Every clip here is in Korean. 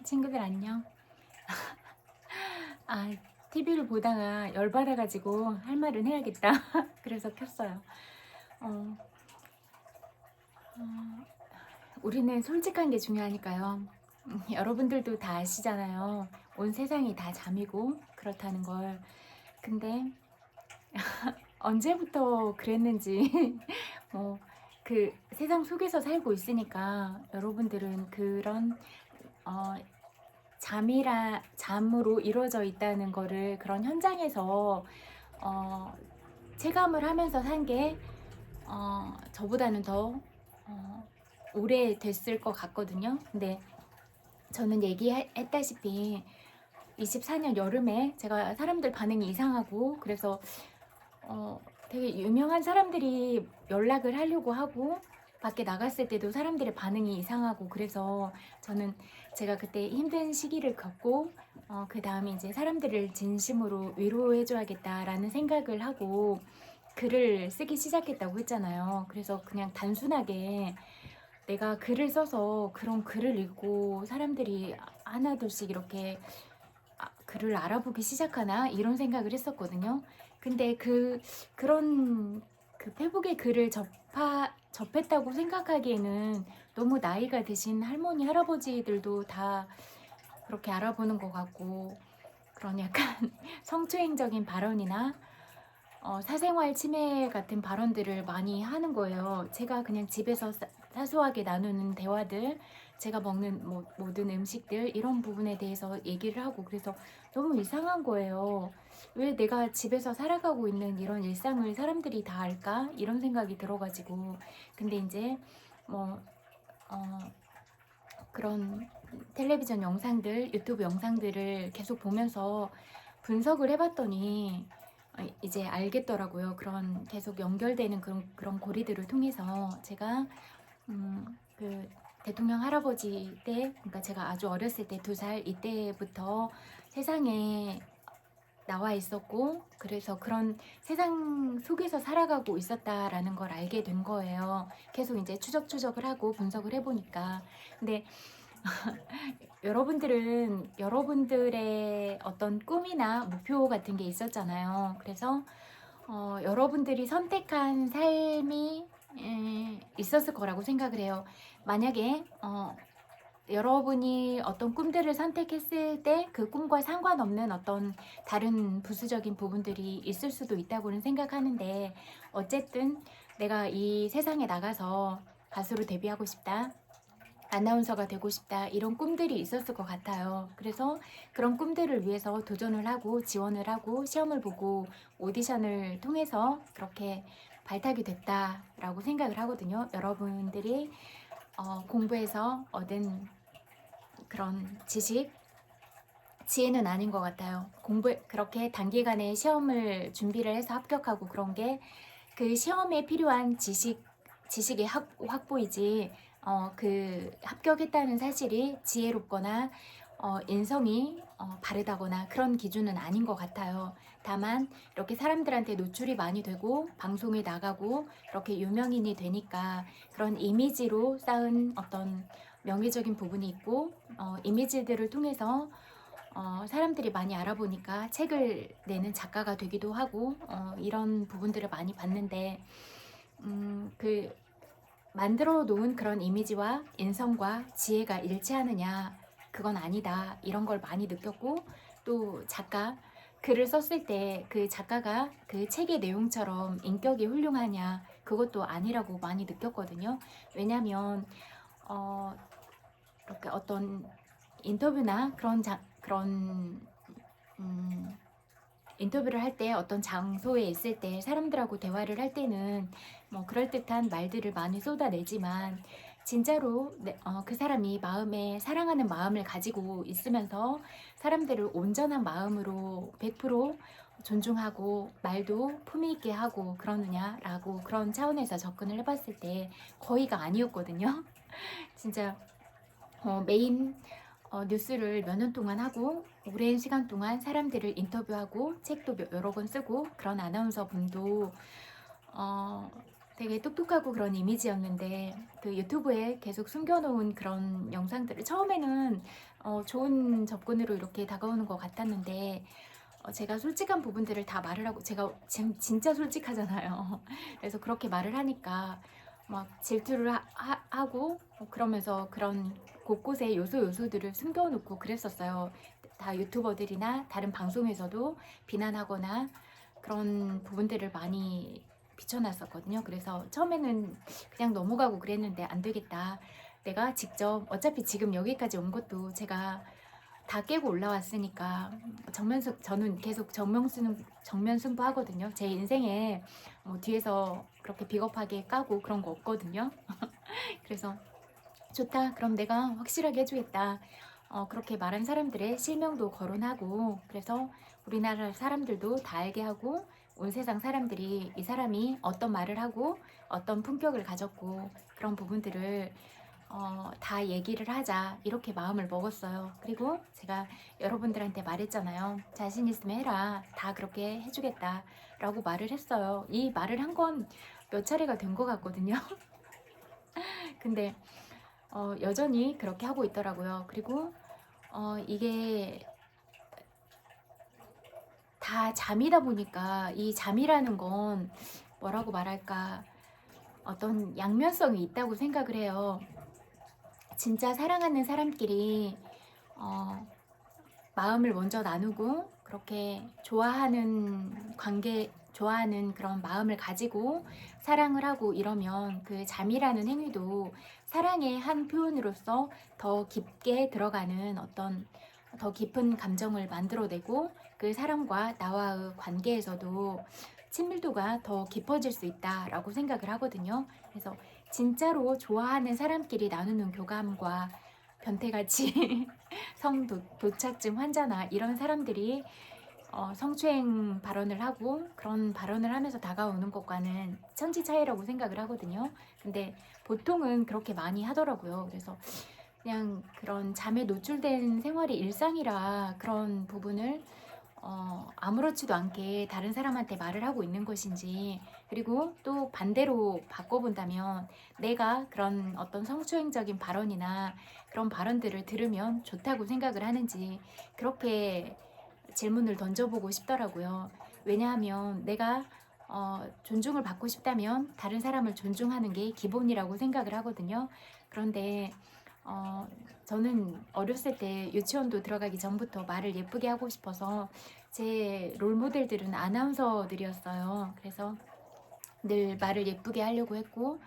친구들 안녕. 아, TV를 보다가 열받아가지고 할 말은 해야겠다. 그래서 켰어요. 어, 어, 우리는 솔직한 게 중요하니까요. 여러분들도 다 아시잖아요. 온 세상이 다 잠이고 그렇다는 걸. 근데 언제부터 그랬는지 뭐 그 세상 속에서 살고 있으니까 여러분들은 그런 어, 잠으로 이루어져 있다는 거를 그런 현장에서 어, 체감을 하면서 산 게 저보다는 더 오래 됐을 것 같거든요. 근데 저는 얘기했다시피 24년 여름에 제가 사람들 반응이 이상하고 그래서 되게 유명한 사람들이 연락을 하려고 하고 밖에 나갔을 때도 사람들의 반응이 이상하고 그래서 저는 제가 그때 힘든 시기를 겪고 그 다음에 이제 사람들을 진심으로 위로해줘야겠다라는 생각을 하고 글을 쓰기 시작했다고 했잖아요. 그래서 그냥 단순하게 내가 글을 써서 그런 글을 읽고 사람들이 하나둘씩 이렇게 글을 알아보기 시작하나 이런 생각을 했었거든요. 근데 그런 그 페북의 글을 접했다고 생각하기에는 너무 나이가 드신 할머니 할아버지들도 다 그렇게 알아보는 것 같고 그런 약간 성추행적인 발언이나 사생활 침해 같은 발언들을 많이 하는 거예요. 제가 그냥 집에서 사소하게 나누는 대화들, 제가 먹는 모든 음식들 이런 부분에 대해서 얘기를 하고 그래서 너무 이상한 거예요. 왜 내가 집에서 살아가고 있는 이런 일상을 사람들이 다 알까? 이런 생각이 들어가지고 근데 이제 뭐 그런 텔레비전 영상들, 유튜브 영상들을 계속 보면서 분석을 해봤더니 이제 알겠더라고요. 그런 계속 연결되는 그런 고리들을 통해서 제가 그 대통령 할아버지 때, 그러니까 제가 아주 어렸을 때 2살 이때부터 세상에 나와 있었고 그래서 그런 세상 속에서 살아가고 있었다라는 걸 알게 된 거예요. 계속 이제 추적을 하고 분석을 해보니까. 근데 여러분들은 여러분들의 어떤 꿈이나 목표 같은 게 있었잖아요. 그래서 여러분들이 선택한 삶이 있었을 거라고 생각을 해요. 만약에 여러분이 어떤 꿈들을 선택했을 때 그 꿈과 상관없는 어떤 다른 부수적인 부분들이 있을 수도 있다고는 생각하는데 어쨌든 내가 이 세상에 나가서 가수로 데뷔하고 싶다. 아나운서가 되고 싶다 이런 꿈들이 있었을 것 같아요. 그래서 그런 꿈들을 위해서 도전을 하고 지원을 하고 시험을 보고 오디션을 통해서 그렇게 발탁이 됐다라고 생각을 하거든요. 여러분들이 공부해서 얻은 그런 지혜는 아닌 것 같아요. 그렇게 단기간에 시험을 준비를 해서 합격하고 그런 게 그 시험에 필요한 지식의 확보이지 그 합격했다는 사실이 지혜롭거나 인성이 바르다거나 그런 기준은 아닌 것 같아요. 다만 이렇게 사람들한테 노출이 많이 되고 방송에 나가고 이렇게 유명인이 되니까 그런 이미지로 쌓은 어떤 명예적인 부분이 있고 이미지들을 통해서 사람들이 많이 알아보니까 책을 내는 작가가 되기도 하고 이런 부분들을 많이 봤는데 그 만들어 놓은 그런 이미지와 인성과 지혜가 일치하느냐 그건 아니다 이런 걸 많이 느꼈고 또 글을 썼을 때 그 작가가 그 책의 내용처럼 인격이 훌륭하냐 그것도 아니라고 많이 느꼈거든요. 왜냐면 이렇게 어떤 인터뷰나 그런 인터뷰를 할 때 어떤 장소에 있을 때 사람들하고 대화를 할 때는 뭐 그럴듯한 말들을 많이 쏟아내지만 진짜로 그 사람이 마음에 사랑하는 마음을 가지고 있으면서 사람들을 온전한 마음으로 100% 존중하고 말도 품위 있게 하고 그러느냐라고 그런 차원에서 접근을 해봤을 때 거의가 아니었거든요. 진짜 메인 뉴스를 몇 년 동안 하고 오랜 시간 동안 사람들을 인터뷰하고 책도 여러 권 쓰고 그런 아나운서 분도 되게 똑똑하고 그런 이미지였는데 그 유튜브에 계속 숨겨놓은 그런 영상들을 처음에는 좋은 접근으로 이렇게 다가오는 것 같았는데 제가 솔직한 부분들을 다 말을 하고 제가 진짜 솔직하잖아요. 그래서 그렇게 말을 하니까 막 질투를 하고 그러면서 그런 곳곳에 요소들을 숨겨놓고 그랬었어요. 다 유튜버들이나 다른 방송에서도 비난하거나 그런 부분들을 많이 비춰놨었거든요. 그래서 처음에는 그냥 넘어가고 그랬는데 안 되겠다. 내가 직접 어차피 지금 여기까지 온 것도 제가 다 깨고 올라왔으니까 저는 계속 정면 승부하거든요. 제 인생에 뭐 뒤에서 그렇게 비겁하게 까고 그런 거 없거든요. 그래서 좋다. 그럼 내가 확실하게 해주겠다. 그렇게 말한 사람들의 실명도 거론하고 그래서 우리나라 사람들도 다 알게 하고 온 세상 사람들이 이 사람이 어떤 말을 하고 어떤 품격을 가졌고 그런 부분들을 다 얘기를 하자 이렇게 마음을 먹었어요. 그리고 제가 여러분들한테 말했잖아요. 자신 있으면 해라. 다 그렇게 해주겠다 라고 말을 했어요. 이 말을 한 건 몇 차례가 된 것 같거든요. 근데 여전히 그렇게 하고 있더라고요. 그리고 이게 다 잠이다 보니까 이 잠이라는 건 뭐라고 말할까 어떤 양면성이 있다고 생각을 해요. 진짜 사랑하는 사람끼리 마음을 먼저 나누고 그렇게 좋아하는 관계, 좋아하는 그런 마음을 가지고 사랑을 하고 이러면 그 잠이라는 행위도 사랑의 한 표현으로서 더 깊게 들어가는 어떤 더 깊은 감정을 만들어내고 그 사람과 나와의 관계에서도 친밀도가 더 깊어질 수 있다라고 생각을 하거든요. 그래서 진짜로 좋아하는 사람끼리 나누는 교감과 변태같이 도착증 환자나 이런 사람들이 성추행 발언을 하고 그런 발언을 하면서 다가오는 것과는 천지 차이라고 생각을 하거든요. 근데 보통은 그렇게 많이 하더라고요. 그래서 그냥 그런 잠에 노출된 생활이 일상이라 그런 부분을 아무렇지도 않게 다른 사람한테 말을 하고 있는 것인지, 그리고 또 반대로 바꿔본다면 내가 그런 어떤 성추행적인 발언이나 그런 발언들을 들으면 좋다고 생각을 하는지 그렇게 질문을 던져보고 싶더라고요. 왜냐하면 내가 존중을 받고 싶다면 다른 사람을 존중하는 게 기본이라고 생각을 하거든요. 그런데 저는 어렸을 때 유치원도 들어가기 전부터 말을 예쁘게 하고 싶어서 제 롤모델들은 아나운서들이었어요. 그래서 늘 말을 예쁘게 하려고 했고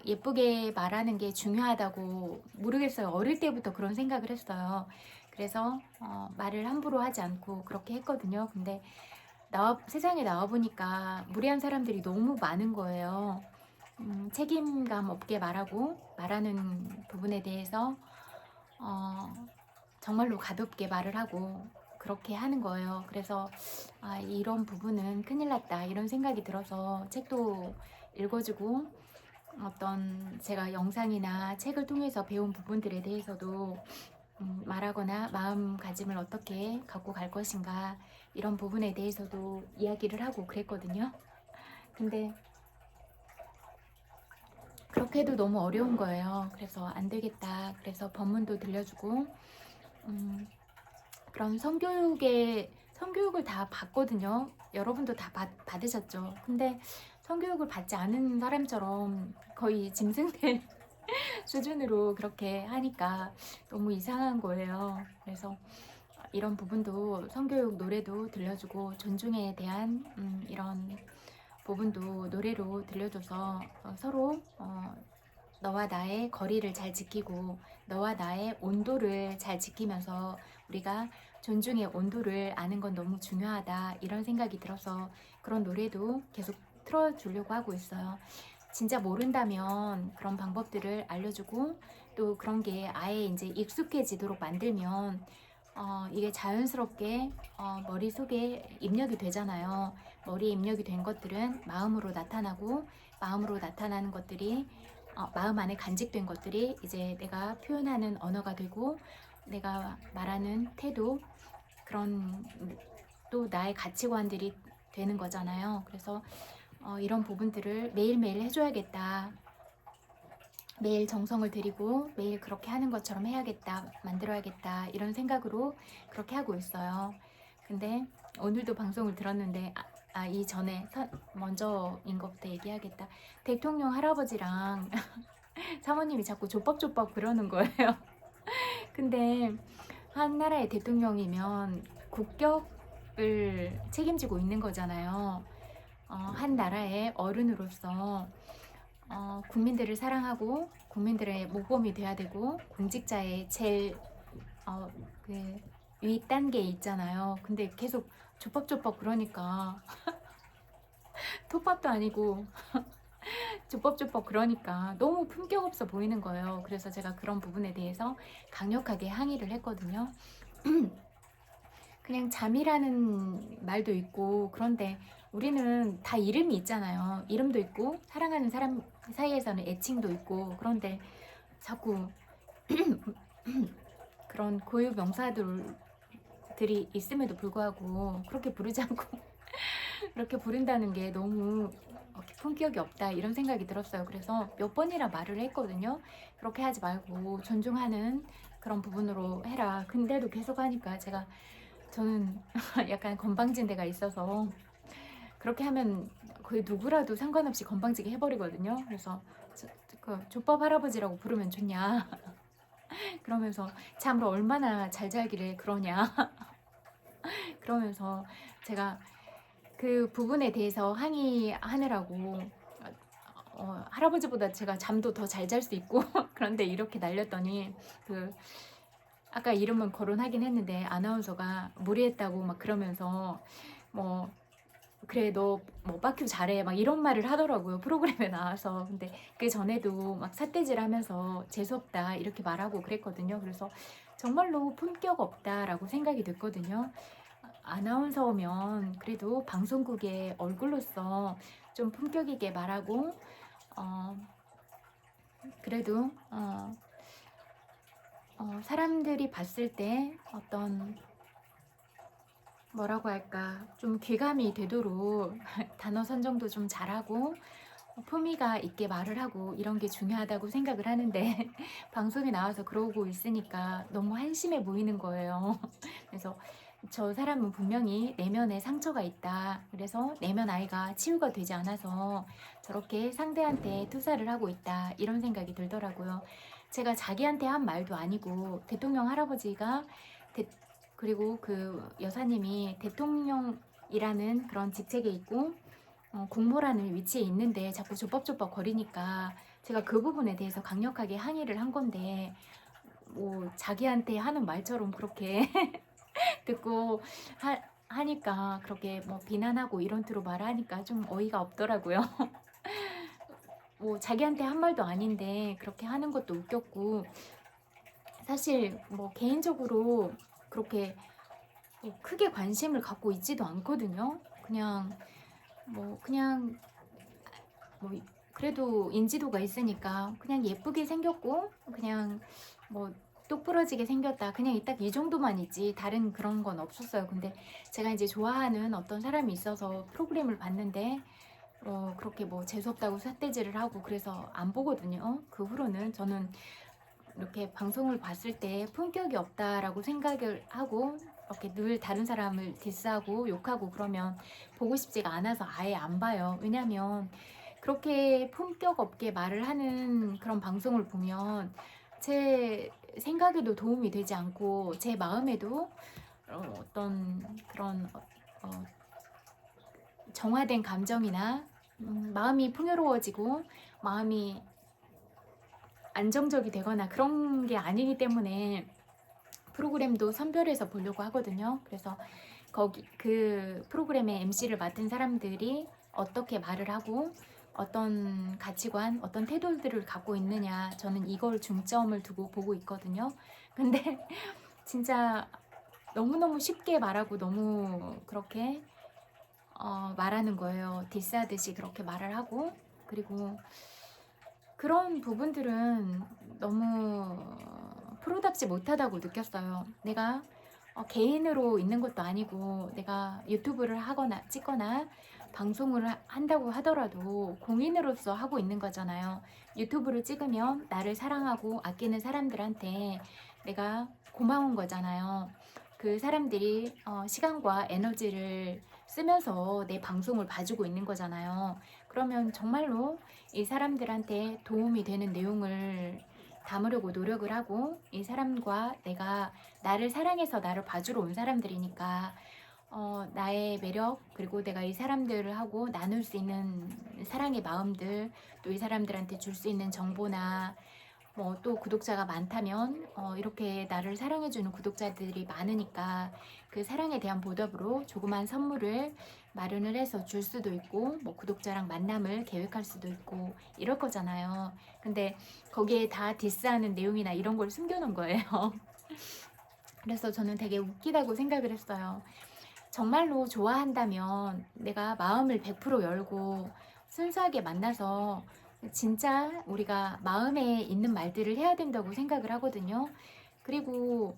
예쁘게 말하는 게 중요하다고 모르겠어요. 어릴 때부터 그런 생각을 했어요. 그래서 말을 함부로 하지 않고 그렇게 했거든요. 근데 세상에 나와보니까 무례한 사람들이 너무 많은 거예요. 책임감 없게 말하는 부분에 대해서 정말로 가볍게 말을 하고 그렇게 하는 거예요. 그래서 이런 부분은 큰일 났다 이런 생각이 들어서 책도 읽어주고 어떤 제가 영상이나 책을 통해서 배운 부분들에 대해서도 말하거나 마음가짐을 어떻게 갖고 갈 것인가 이런 부분에 대해서도 이야기를 하고 그랬거든요. 근데 그렇게 해도 너무 어려운 거예요. 그래서 안 되겠다. 그래서 법문도 들려주고 그런 성교육을 다 받거든요. 여러분도 다 받으셨죠. 근데 성교육을 받지 않은 사람처럼 거의 짐승들 수준으로 그렇게 하니까 너무 이상한 거예요. 그래서 이런 부분도 성교육 노래도 들려주고 존중에 대한 이런 부분도 노래로 들려줘서 서로 너와 나의 거리를 잘 지키고 너와 나의 온도를 잘 지키면서 우리가 존중의 온도를 아는 건 너무 중요하다 이런 생각이 들어서 그런 노래도 계속 틀어주려고 하고 있어요. 진짜 모른다면 그런 방법들을 알려주고 또 그런 게 아예 이제 익숙해지도록 만들면 이게 자연스럽게 머릿속에 입력이 되잖아요. 머리에 입력이 된 것들은 마음으로 나타나고 마음으로 나타나는 것들이 마음 안에 간직된 것들이 이제 내가 표현하는 언어가 되고 내가 말하는 태도 그런 또 나의 가치관들이 되는 거잖아요. 그래서 이런 부분들을 매일매일 해줘야겠다. 매일 정성을 들이고 매일 그렇게 하는 것처럼 해야겠다, 만들어야겠다, 이런 생각으로 그렇게 하고 있어요. 근데 오늘도 방송을 들었는데 이전에 먼저인 것부터 얘기하겠다. 대통령 할아버지랑 사모님이 자꾸 조밥조밥 그러는 거예요. 근데 한 나라의 대통령이면 국격을 책임지고 있는 거잖아요. 한 나라의 어른으로서 국민들을 사랑하고 국민들의 모범이 돼야 되고 공직자의 제일 그 윗단계에 있잖아요. 근데 계속 조밥조밥 그러니까 톱밥도 아니고 조밥조밥 그러니까 너무 품격 없어 보이는 거예요. 그래서 제가 그런 부분에 대해서 강력하게 항의를 했거든요. 그냥 잠이라는 말도 있고, 그런데 우리는 다 이름이 있잖아요. 이름도 있고 사랑하는 사람 사이에서는 애칭도 있고, 그런데 자꾸 그런 고유 명사들이 있음에도 불구하고 그렇게 부르지 않고 그렇게 부른다는 게 너무 품격이 없다, 이런 생각이 들었어요. 그래서 몇 번이나 말을 했거든요. 그렇게 하지 말고 존중하는 그런 부분으로 해라. 근데도 계속 하니까 저는 약간 건방진 데가 있어서 그렇게 하면 거의 누구라도 상관없이 건방지게 해버리거든요. 그래서 그 족밥 할아버지라고 부르면 좋냐 그러면서 잠을 얼마나 잘 자길래 그러냐 그러면서 제가 그 부분에 대해서 항의하느라고 할아버지보다 제가 잠도 더 잘 잘 수 있고 그런데 이렇게 날렸더니 아까 이름은 거론하긴 했는데 아나운서가 무리했다고 막 그러면서 뭐 그래 너 뭐 빠큐 잘해 막 이런 말을 하더라고요, 프로그램에 나와서. 근데 그 전에도 막 삿대질 하면서 재수없다 이렇게 말하고 그랬거든요. 그래서 정말로 품격 없다라고 생각이 됐거든요. 아나운서면 그래도 방송국의 얼굴로서 좀 품격 있게 말하고 그래도 사람들이 봤을 때 어떤 뭐라고 할까, 좀 귀감이 되도록 단어 선정도 좀 잘하고 품위가 있게 말을 하고 이런 게 중요하다고 생각을 하는데 방송에 나와서 그러고 있으니까 너무 한심해 보이는 거예요. 그래서 저 사람은 분명히 내면에 상처가 있다. 그래서 내면 아이가 치유가 되지 않아서 저렇게 상대한테 투사를 하고 있다, 이런 생각이 들더라고요. 제가 자기한테 한 말도 아니고 대통령 할아버지가 그리고 그 여사님이 대통령이라는 그런 직책에 있고 국무라는 위치에 있는데 자꾸 조밥조밥 거리니까 제가 그 부분에 대해서 강력하게 항의를 한 건데, 뭐 자기한테 하는 말처럼 그렇게 듣고 하니까 그렇게 뭐 비난하고 이런 투로 말하니까 좀 어이가 없더라고요. 뭐 자기한테 한 말도 아닌데 그렇게 하는 것도 웃겼고, 사실 뭐 개인적으로 그렇게 뭐 크게 관심을 갖고 있지도 않거든요. 그냥 뭐 그래도 인지도가 있으니까 그냥 예쁘게 생겼고 그냥 뭐 똑부러지게 생겼다, 그냥 딱 이 정도만 있지 다른 그런 건 없었어요. 근데 제가 이제 좋아하는 어떤 사람이 있어서 프로그램을 봤는데 그렇게 뭐 재수없다고 삿대질을 하고 그래서 안 보거든요. 그 후로는 저는 이렇게 방송을 봤을 때 품격이 없다라고 생각을 하고 이렇게 늘 다른 사람을 디스하고 욕하고 그러면 보고 싶지가 않아서 아예 안 봐요. 왜냐면 그렇게 품격 없게 말을 하는 그런 방송을 보면 제 생각에도 도움이 되지 않고 제 마음에도 어떤 그런 정화된 감정이나 마음이 풍요로워지고 마음이 안정적이 되거나 그런 게 아니기 때문에 프로그램도 선별해서 보려고 하거든요. 그래서 그 프로그램의 MC를 맡은 사람들이 어떻게 말을 하고 어떤 가치관, 어떤 태도들을 갖고 있느냐, 저는 이걸 중점을 두고 보고 있거든요. 근데 진짜 너무너무 쉽게 말하고 너무 그렇게 말하는 거예요. 디스하듯이 그렇게 말을 하고, 그리고 그런 부분들은 너무 프로답지 못하다고 느꼈어요. 내가 개인으로 있는 것도 아니고 내가 유튜브를 하거나 찍거나 방송을 한다고 하더라도 공인으로서 하고 있는 거잖아요. 유튜브를 찍으면 나를 사랑하고 아끼는 사람들한테 내가 고마운 거잖아요. 그 사람들이 시간과 에너지를 쓰면서 내 방송을 봐주고 있는 거잖아요. 그러면 정말로 이 사람들한테 도움이 되는 내용을 담으려고 노력을 하고, 이 사람과 내가 나를 사랑해서 나를 봐주러 온 사람들이니까 나의 매력, 그리고 내가 이 사람들을 하고 나눌 수 있는 사랑의 마음들, 또 이 사람들한테 줄 수 있는 정보나 뭐 또 구독자가 많다면 이렇게 나를 사랑해주는 구독자들이 많으니까 그 사랑에 대한 보답으로 조그만 선물을 마련을 해서 줄 수도 있고, 뭐 구독자랑 만남을 계획할 수도 있고 이럴 거잖아요. 근데 거기에 다 디스하는 내용이나 이런 걸 숨겨놓은 거예요. 그래서 저는 되게 웃기다고 생각을 했어요. 정말로 좋아한다면 내가 마음을 100% 열고 순수하게 만나서 진짜 우리가 마음에 있는 말들을 해야 된다고 생각을 하거든요. 그리고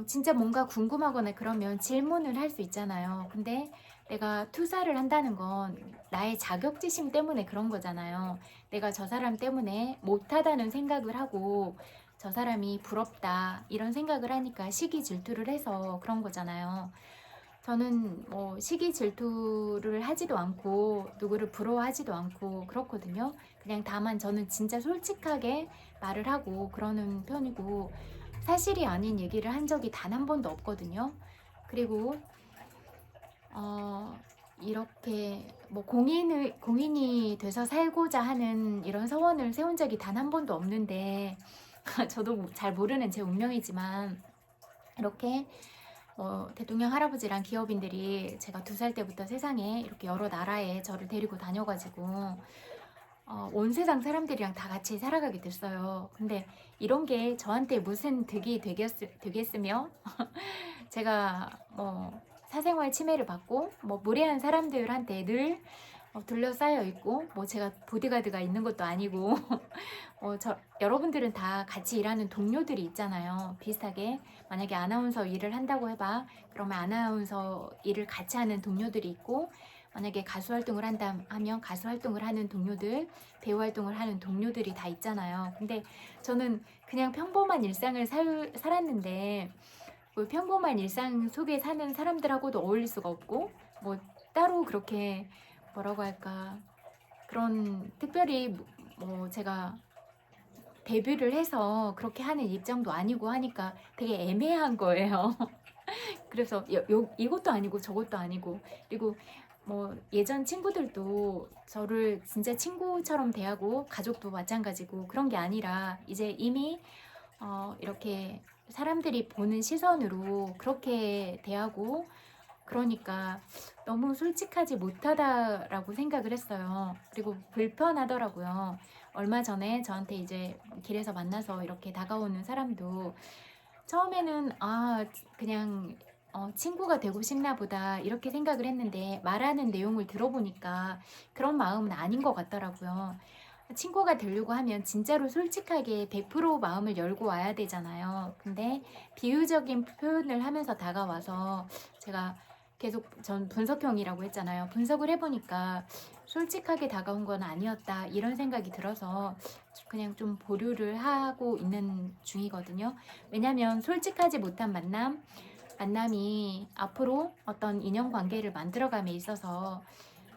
진짜 뭔가 궁금하거나 그러면 질문을 할 수 있잖아요. 근데 내가 투사를 한다는 건 나의 자격지심 때문에 그런 거잖아요. 내가 저 사람 때문에 못하다는 생각을 하고 저 사람이 부럽다 이런 생각을 하니까 시기 질투를 해서 그런 거잖아요. 저는 뭐 시기 질투를 하지도 않고 누구를 부러워하지도 않고 그렇거든요. 그냥 다만 저는 진짜 솔직하게 말을 하고 그러는 편이고, 사실이 아닌 얘기를 한 적이 단 한 번도 없거든요. 그리고 이렇게 뭐 공인이 돼서 살고자 하는 이런 서원을 세운 적이 단 한 번도 없는데 저도 잘 모르는 제 운명이지만, 이렇게 대통령 할아버지랑 기업인들이 제가 2살 때부터 세상에 이렇게 여러 나라에 저를 데리고 다녀가지고 온 세상 사람들이랑 다 같이 살아가게 됐어요. 근데 이런 게 저한테 무슨 득이 되겠으며 제가 뭐 사생활 침해를 받고 뭐 무례한 사람들한테 늘 둘러싸여 있고, 뭐 제가 보디가드가 있는 것도 아니고 여러분들은 다 같이 일하는 동료들이 있잖아요. 비슷하게 만약에 아나운서 일을 한다고 해봐. 그러면 아나운서 일을 같이 하는 동료들이 있고, 만약에 가수 활동을 한다 하면 가수 활동을 하는 동료들, 배우 활동을 하는 동료들이 다 있잖아요. 근데 저는 그냥 평범한 일상을 살았는데 뭐 평범한 일상 속에 사는 사람들하고도 어울릴 수가 없고, 뭐 따로 그렇게 뭐라고 할까, 그런 특별히 뭐 제가 데뷔를 해서 그렇게 하는 입장도 아니고 하니까 되게 애매한 거예요. 그래서 이것도 아니고 저것도 아니고, 그리고 뭐 예전 친구들도 저를 진짜 친구처럼 대하고 가족도 마찬가지고 그런 게 아니라 이제 이미 이렇게 사람들이 보는 시선으로 그렇게 대하고, 그러니까 너무 솔직하지 못하다라고 생각을 했어요. 그리고 불편하더라고요. 얼마 전에 저한테 이제 길에서 만나서 이렇게 다가오는 사람도 처음에는 그냥 친구가 되고 싶나 보다 이렇게 생각을 했는데, 말하는 내용을 들어보니까 그런 마음은 아닌 것 같더라고요. 친구가 되려고 하면 진짜로 솔직하게 100% 마음을 열고 와야 되잖아요. 근데 비유적인 표현을 하면서 다가와서, 제가 계속 전 분석형이라고 했잖아요. 분석을 해보니까 솔직하게 다가온 건 아니었다 이런 생각이 들어서 그냥 좀 보류를 하고 있는 중이거든요. 왜냐면 솔직하지 못한 만남이 앞으로 어떤 인연관계를 만들어감에 있어서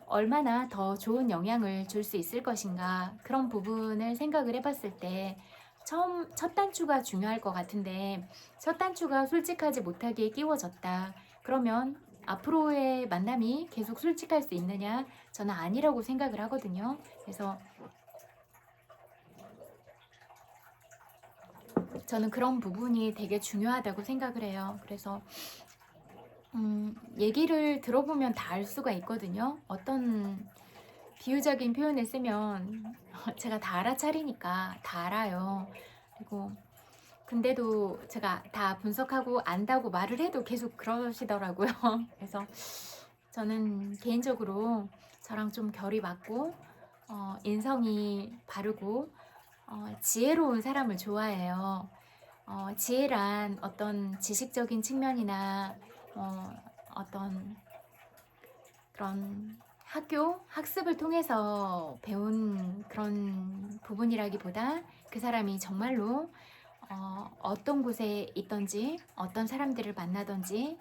얼마나 더 좋은 영향을 줄 수 있을 것인가, 그런 부분을 생각을 해봤을 때 첫 단추가 중요할 것 같은데, 첫 단추가 솔직하지 못하게 끼워졌다. 그러면 앞으로의 만남이 계속 솔직할 수 있느냐? 저는 아니라고 생각을 하거든요. 그래서 저는 그런 부분이 되게 중요하다고 생각을 해요. 그래서 얘기를 들어보면 다 알 수가 있거든요. 어떤 비유적인 표현을 쓰면 제가 다 알아차리니까 다 알아요. 그리고 근데도 제가 다 분석하고 안다고 말을 해도 계속 그러시더라고요. 그래서 저는 개인적으로 저랑 좀 결이 맞고 인성이 바르고 지혜로운 사람을 좋아해요. 지혜란 어떤 지식적인 측면이나 어떤 그런 학교 학습을 통해서 배운 그런 부분이라기보다 그 사람이 정말로 어떤 곳에 있던지 어떤 사람들을 만나던지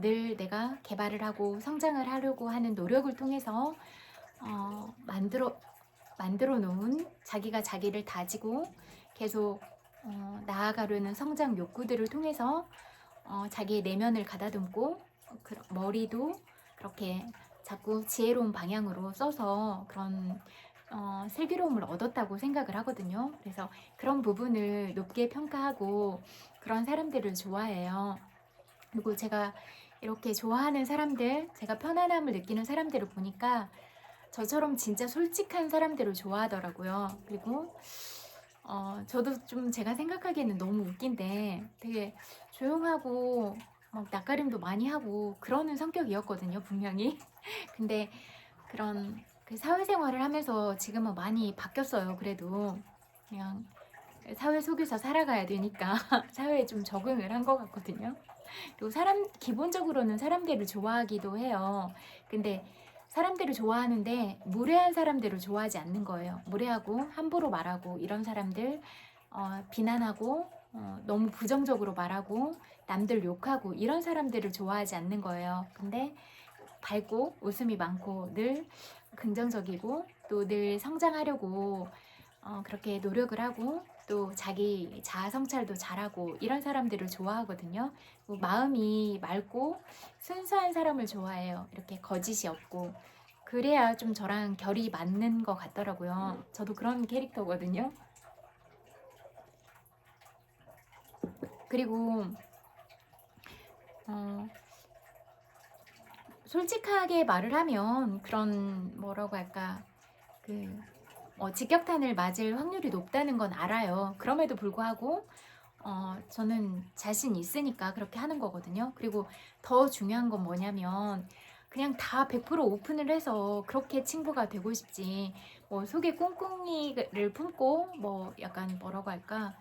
늘 내가 개발을 하고 성장을 하려고 하는 노력을 통해서 만들어 놓은 자기가 자기를 다지고 계속 나아가려는 성장 욕구들을 통해서 자기의 내면을 가다듬고 머리도 그렇게 자꾸 지혜로운 방향으로 써서 그런 슬기로움을 얻었다고 생각을 하거든요. 그래서 그런 부분을 높게 평가하고 그런 사람들을 좋아해요. 그리고 제가 이렇게 좋아하는 사람들, 제가 편안함을 느끼는 사람들을 보니까 저처럼 진짜 솔직한 사람들을 좋아하더라고요. 그리고 저도 좀 제가 생각하기에는 너무 웃긴데 되게 조용하고 막 낯가림도 많이 하고 그러는 성격이었거든요, 분명히. 근데 그런 그 사회생활을 하면서 지금은 많이 바뀌었어요. 그래도 그냥 사회 속에서 살아가야 되니까 사회에 좀 적응을 한 것 같거든요. 그리고 기본적으로는 사람들을 좋아하기도 해요. 근데 사람들을 좋아하는데 무례한 사람들을 좋아하지 않는 거예요. 무례하고 함부로 말하고 이런 사람들 비난하고 너무 부정적으로 말하고 남들 욕하고 이런 사람들을 좋아하지 않는 거예요. 근데 밝고 웃음이 많고 늘 긍정적이고 또 늘 성장하려고 그렇게 노력을 하고 또 자기 자아 성찰도 잘하고 이런 사람들을 좋아하거든요. 마음이 맑고 순수한 사람을 좋아해요. 이렇게 거짓이 없고 그래야 좀 저랑 결이 맞는 것 같더라고요. 저도 그런 캐릭터거든요. 그리고 어, 솔직하게 말을 하면 그런 뭐라고 할까 그 직격탄을 맞을 확률이 높다는 건 알아요. 그럼에도 불구하고 저는 자신 있으니까 그렇게 하는 거거든요. 그리고 더 중요한 건 뭐냐면 그냥 다 100% 오픈을 해서 그렇게 친구가 되고 싶지 뭐 속에 꿍꿍이를 품고 뭐 약간 뭐라고 할까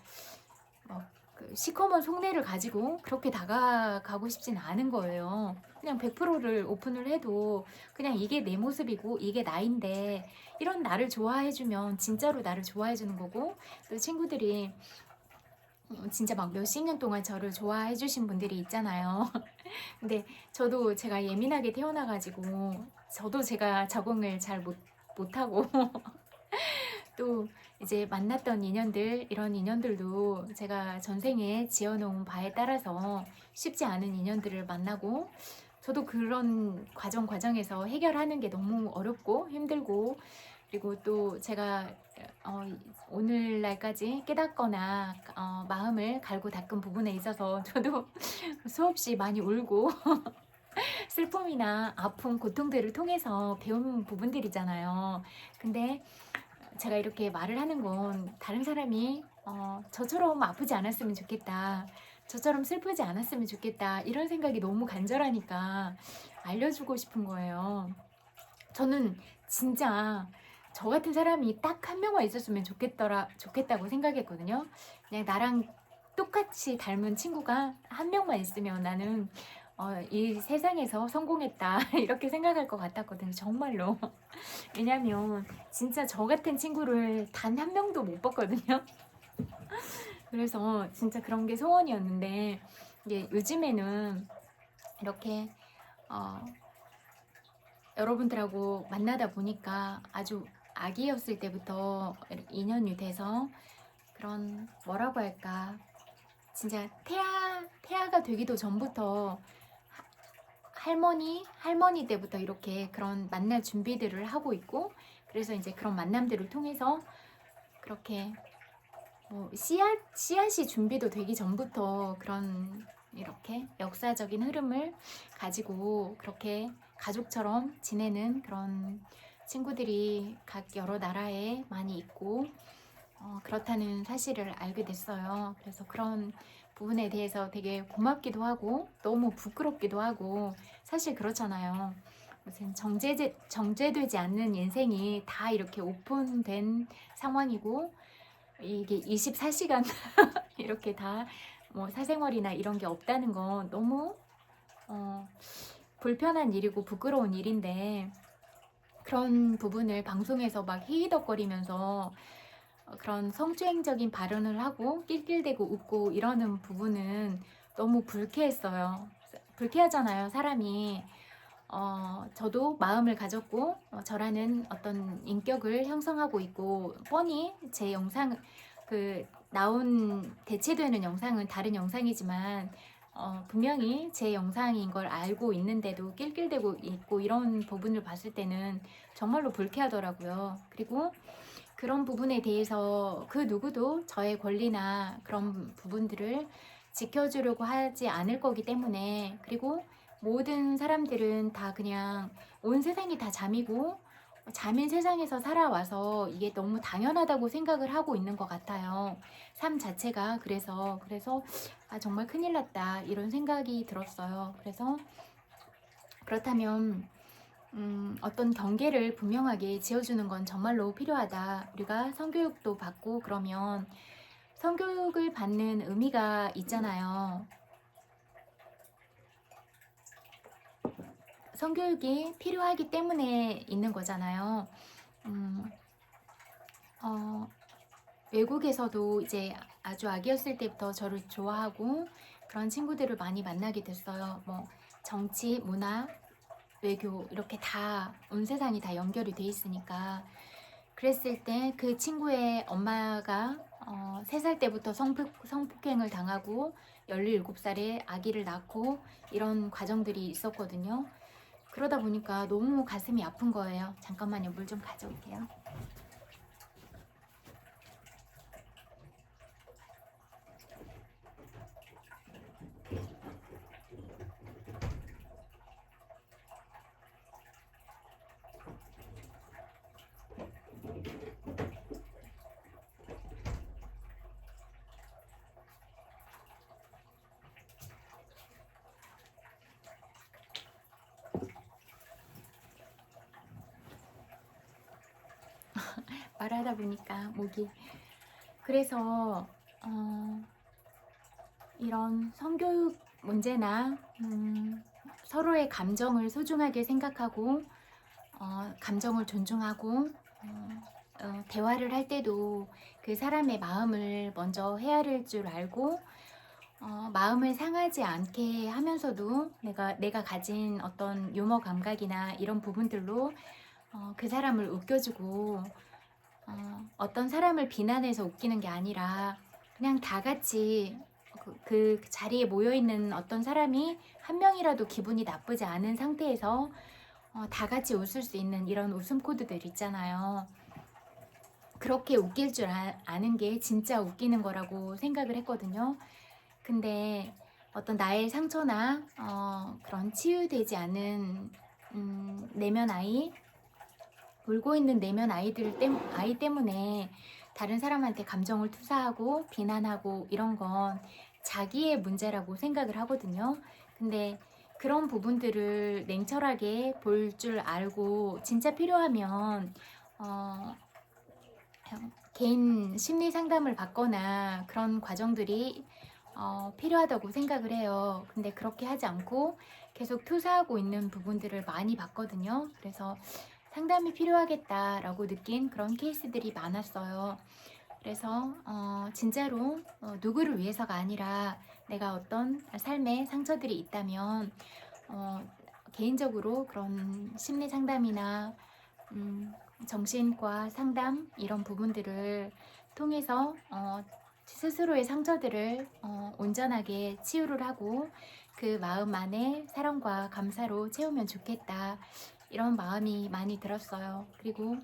그 시커먼 속내를 가지고 그렇게 다가가고 싶진 않은 거예요. 그냥 100%를 오픈을 해도 그냥 이게 내 모습이고 이게 나인데 이런 나를 좋아해주면 진짜로 나를 좋아해주는 거고 또 친구들이 진짜 막 몇십 년 동안 저를 좋아해 주신 분들이 있잖아요. 근데 저도 제가 예민하게 태어나가지고 저도 제가 적응을 잘 못하고 또 이제 만났던 인연들 이런 인연들도 제가 전생에 지어놓은 바에 따라서 쉽지 않은 인연들을 만나고 저도 그런 과정에서 해결하는 게 너무 어렵고 힘들고 그리고 또 제가 오늘날까지 깨닫거나 마음을 갈고 닦은 부분에 있어서 저도 수없이 많이 울고 슬픔이나 아픔, 고통들을 통해서 배운 부분들이잖아요. 근데 제가 이렇게 말을 하는 건 다른 사람이 저처럼 아프지 않았으면 좋겠다. 저처럼 슬프지 않았으면 좋겠다. 이런 생각이 너무 간절하니까 알려주고 싶은 거예요. 저는 진짜 저 같은 사람이 딱 한 명만 있었으면 좋겠다고 생각했거든요. 그냥 나랑 똑같이 닮은 친구가 한 명만 있으면 나는 이 세상에서 성공했다 이렇게 생각할 것 같았거든요. 정말로. 왜냐면 진짜 저 같은 친구를 단 한 명도 못 봤거든요. 그래서 진짜 그런 게 소원이었는데 이제 요즘에는 이렇게 여러분들하고 만나다 보니까 아주 아기였을 때부터 인연이 돼서 그런 뭐라고 할까 진짜 태아가 되기도 전부터 할머니 때부터 이렇게 그런 만날 준비들을 하고 있고 그래서 이제 그런 만남들을 통해서 그렇게 뭐 씨앗이 준비도 되기 전부터 그런 이렇게 역사적인 흐름을 가지고 그렇게 가족처럼 지내는 그런 친구들이 각 여러 나라에 많이 있고 그렇다는 사실을 알게 됐어요. 그래서 그런 부분에 대해서 되게 고맙기도 하고 너무 부끄럽기도 하고 사실 그렇잖아요. 무슨 정제되지 않는 인생이 다 이렇게 오픈된 상황이고 이게 24시간 이렇게 다 뭐 사생활이나 이런 게 없다는 건 너무 불편한 일이고 부끄러운 일인데 그런 부분을 방송에서 막 히히덕거리면서 그런 성추행적인 발언을 하고 낄낄대고 웃고 이러는 부분은 너무 불쾌했어요. 불쾌하잖아요, 사람이. 저도 마음을 가졌고 저라는 어떤 인격을 형성하고 있고 뻔히 제 영상 나온 대체되는 영상은 다른 영상이지만 분명히 제 영상인 걸 알고 있는데도 낄낄대고 있고 이런 부분을 봤을 때는 정말로 불쾌하더라고요. 그리고 그런 부분에 대해서 그 누구도 저의 권리나 그런 부분들을 지켜주려고 하지 않을 거기 때문에, 그리고 모든 사람들은 다 그냥 온 세상이 다 잠이고 잠인 세상에서 살아와서 이게 너무 당연하다고 생각을 하고 있는 것 같아요. 삶 자체가. 그래서 정말 큰일 났다 이런 생각이 들었어요. 그래서 그렇다면 어떤 경계를 분명하게 지어주는 건 정말로 필요하다. 우리가 성교육도 받고 그러면 성교육을 받는 의미가 있잖아요. 성교육이 필요하기 때문에 있는 거잖아요. 음, 어, 외국에서도 이제 아주 아기였을 때부터 저를 좋아하고 그런 친구들을 많이 만나게 됐어요. 뭐 정치, 문화, 외교 이렇게 다 온 세상이 다 연결이 돼 있으니까. 그랬을 때 그 친구의 엄마가 3살 때부터 성폭행을 당하고 17살에 아기를 낳고 이런 과정들이 있었거든요. 그러다 보니까 너무 가슴이 아픈 거예요. 잠깐만요. 물 좀 가져올게요. 말하다 보니까 목이. 그래서 이런 성교육 문제나 서로의 감정을 소중하게 생각하고 감정을 존중하고 대화를 할 때도 그 사람의 마음을 먼저 헤아릴 줄 알고 마음을 상하지 않게 하면서도 내가 가진 어떤 유머 감각이나 이런 부분들로 그 사람을 웃겨주고 어떤 사람을 비난해서 웃기는 게 아니라 그냥 다 같이 그 자리에 모여있는 어떤 사람이 한 명이라도 기분이 나쁘지 않은 상태에서 다 같이 웃을 수 있는 이런 웃음 코드들 있잖아요. 그렇게 웃길 줄 아는 게 진짜 웃기는 거라고 생각을 했거든요. 근데 어떤 나의 상처나 그런 치유되지 않은 내면 아이, 울고 있는 내면 아이 때문에 다른 사람한테 감정을 투사하고 비난하고 이런 건 자기의 문제라고 생각을 하거든요. 근데 그런 부분들을 냉철하게 볼 줄 알고 진짜 필요하면 개인 심리 상담을 받거나 그런 과정들이 필요하다고 생각을 해요. 근데 그렇게 하지 않고 계속 투사하고 있는 부분들을 많이 봤거든요. 그래서 상담이 필요하겠다라고 느낀 그런 케이스들이 많았어요. 그래서 진짜로 누구를 위해서가 아니라 내가 어떤 삶의 상처들이 있다면 개인적으로 그런 심리 상담이나 정신과 상담 이런 부분들을 통해서 스스로의 상처들을 온전하게 치유를 하고 그 마음 안에 사랑과 감사로 채우면 좋겠다 이런 마음이 많이 들었어요. 그리고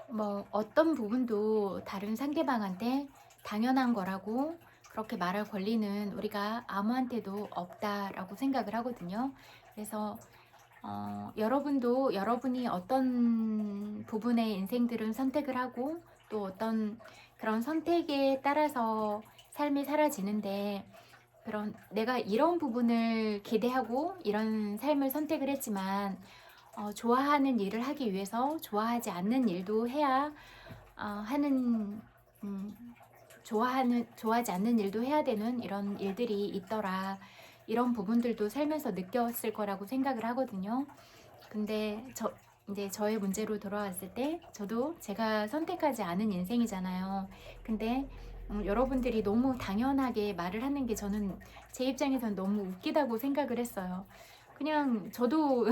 뭐 어떤 부분도 다른 상대방한테 당연한 거라고 그렇게 말할 권리는 우리가 아무한테도 없다라고 생각을 하거든요. 그래서 여러분도 여러분이 어떤 부분의 인생들은 선택을 하고 또 어떤 그런 선택에 따라서 삶이 사라지는데, 그런 내가 이런 부분을 기대하고 이런 삶을 선택을 했지만 좋아하는 일을 하기 위해서 좋아하지 않는 일도 해야 하는 좋아하지 않는 일도 해야 되는 이런 일들이 있더라. 이런 부분들도 살면서 느꼈을 거라고 생각을 하거든요. 근데 이제 저의 문제로 돌아왔을 때 저도 제가 선택하지 않은 인생이잖아요. 근데 여러분들이 너무 당연하게 말을 하는 게 저는 제 입장에선 너무 웃기다고 생각을 했어요. 그냥 저도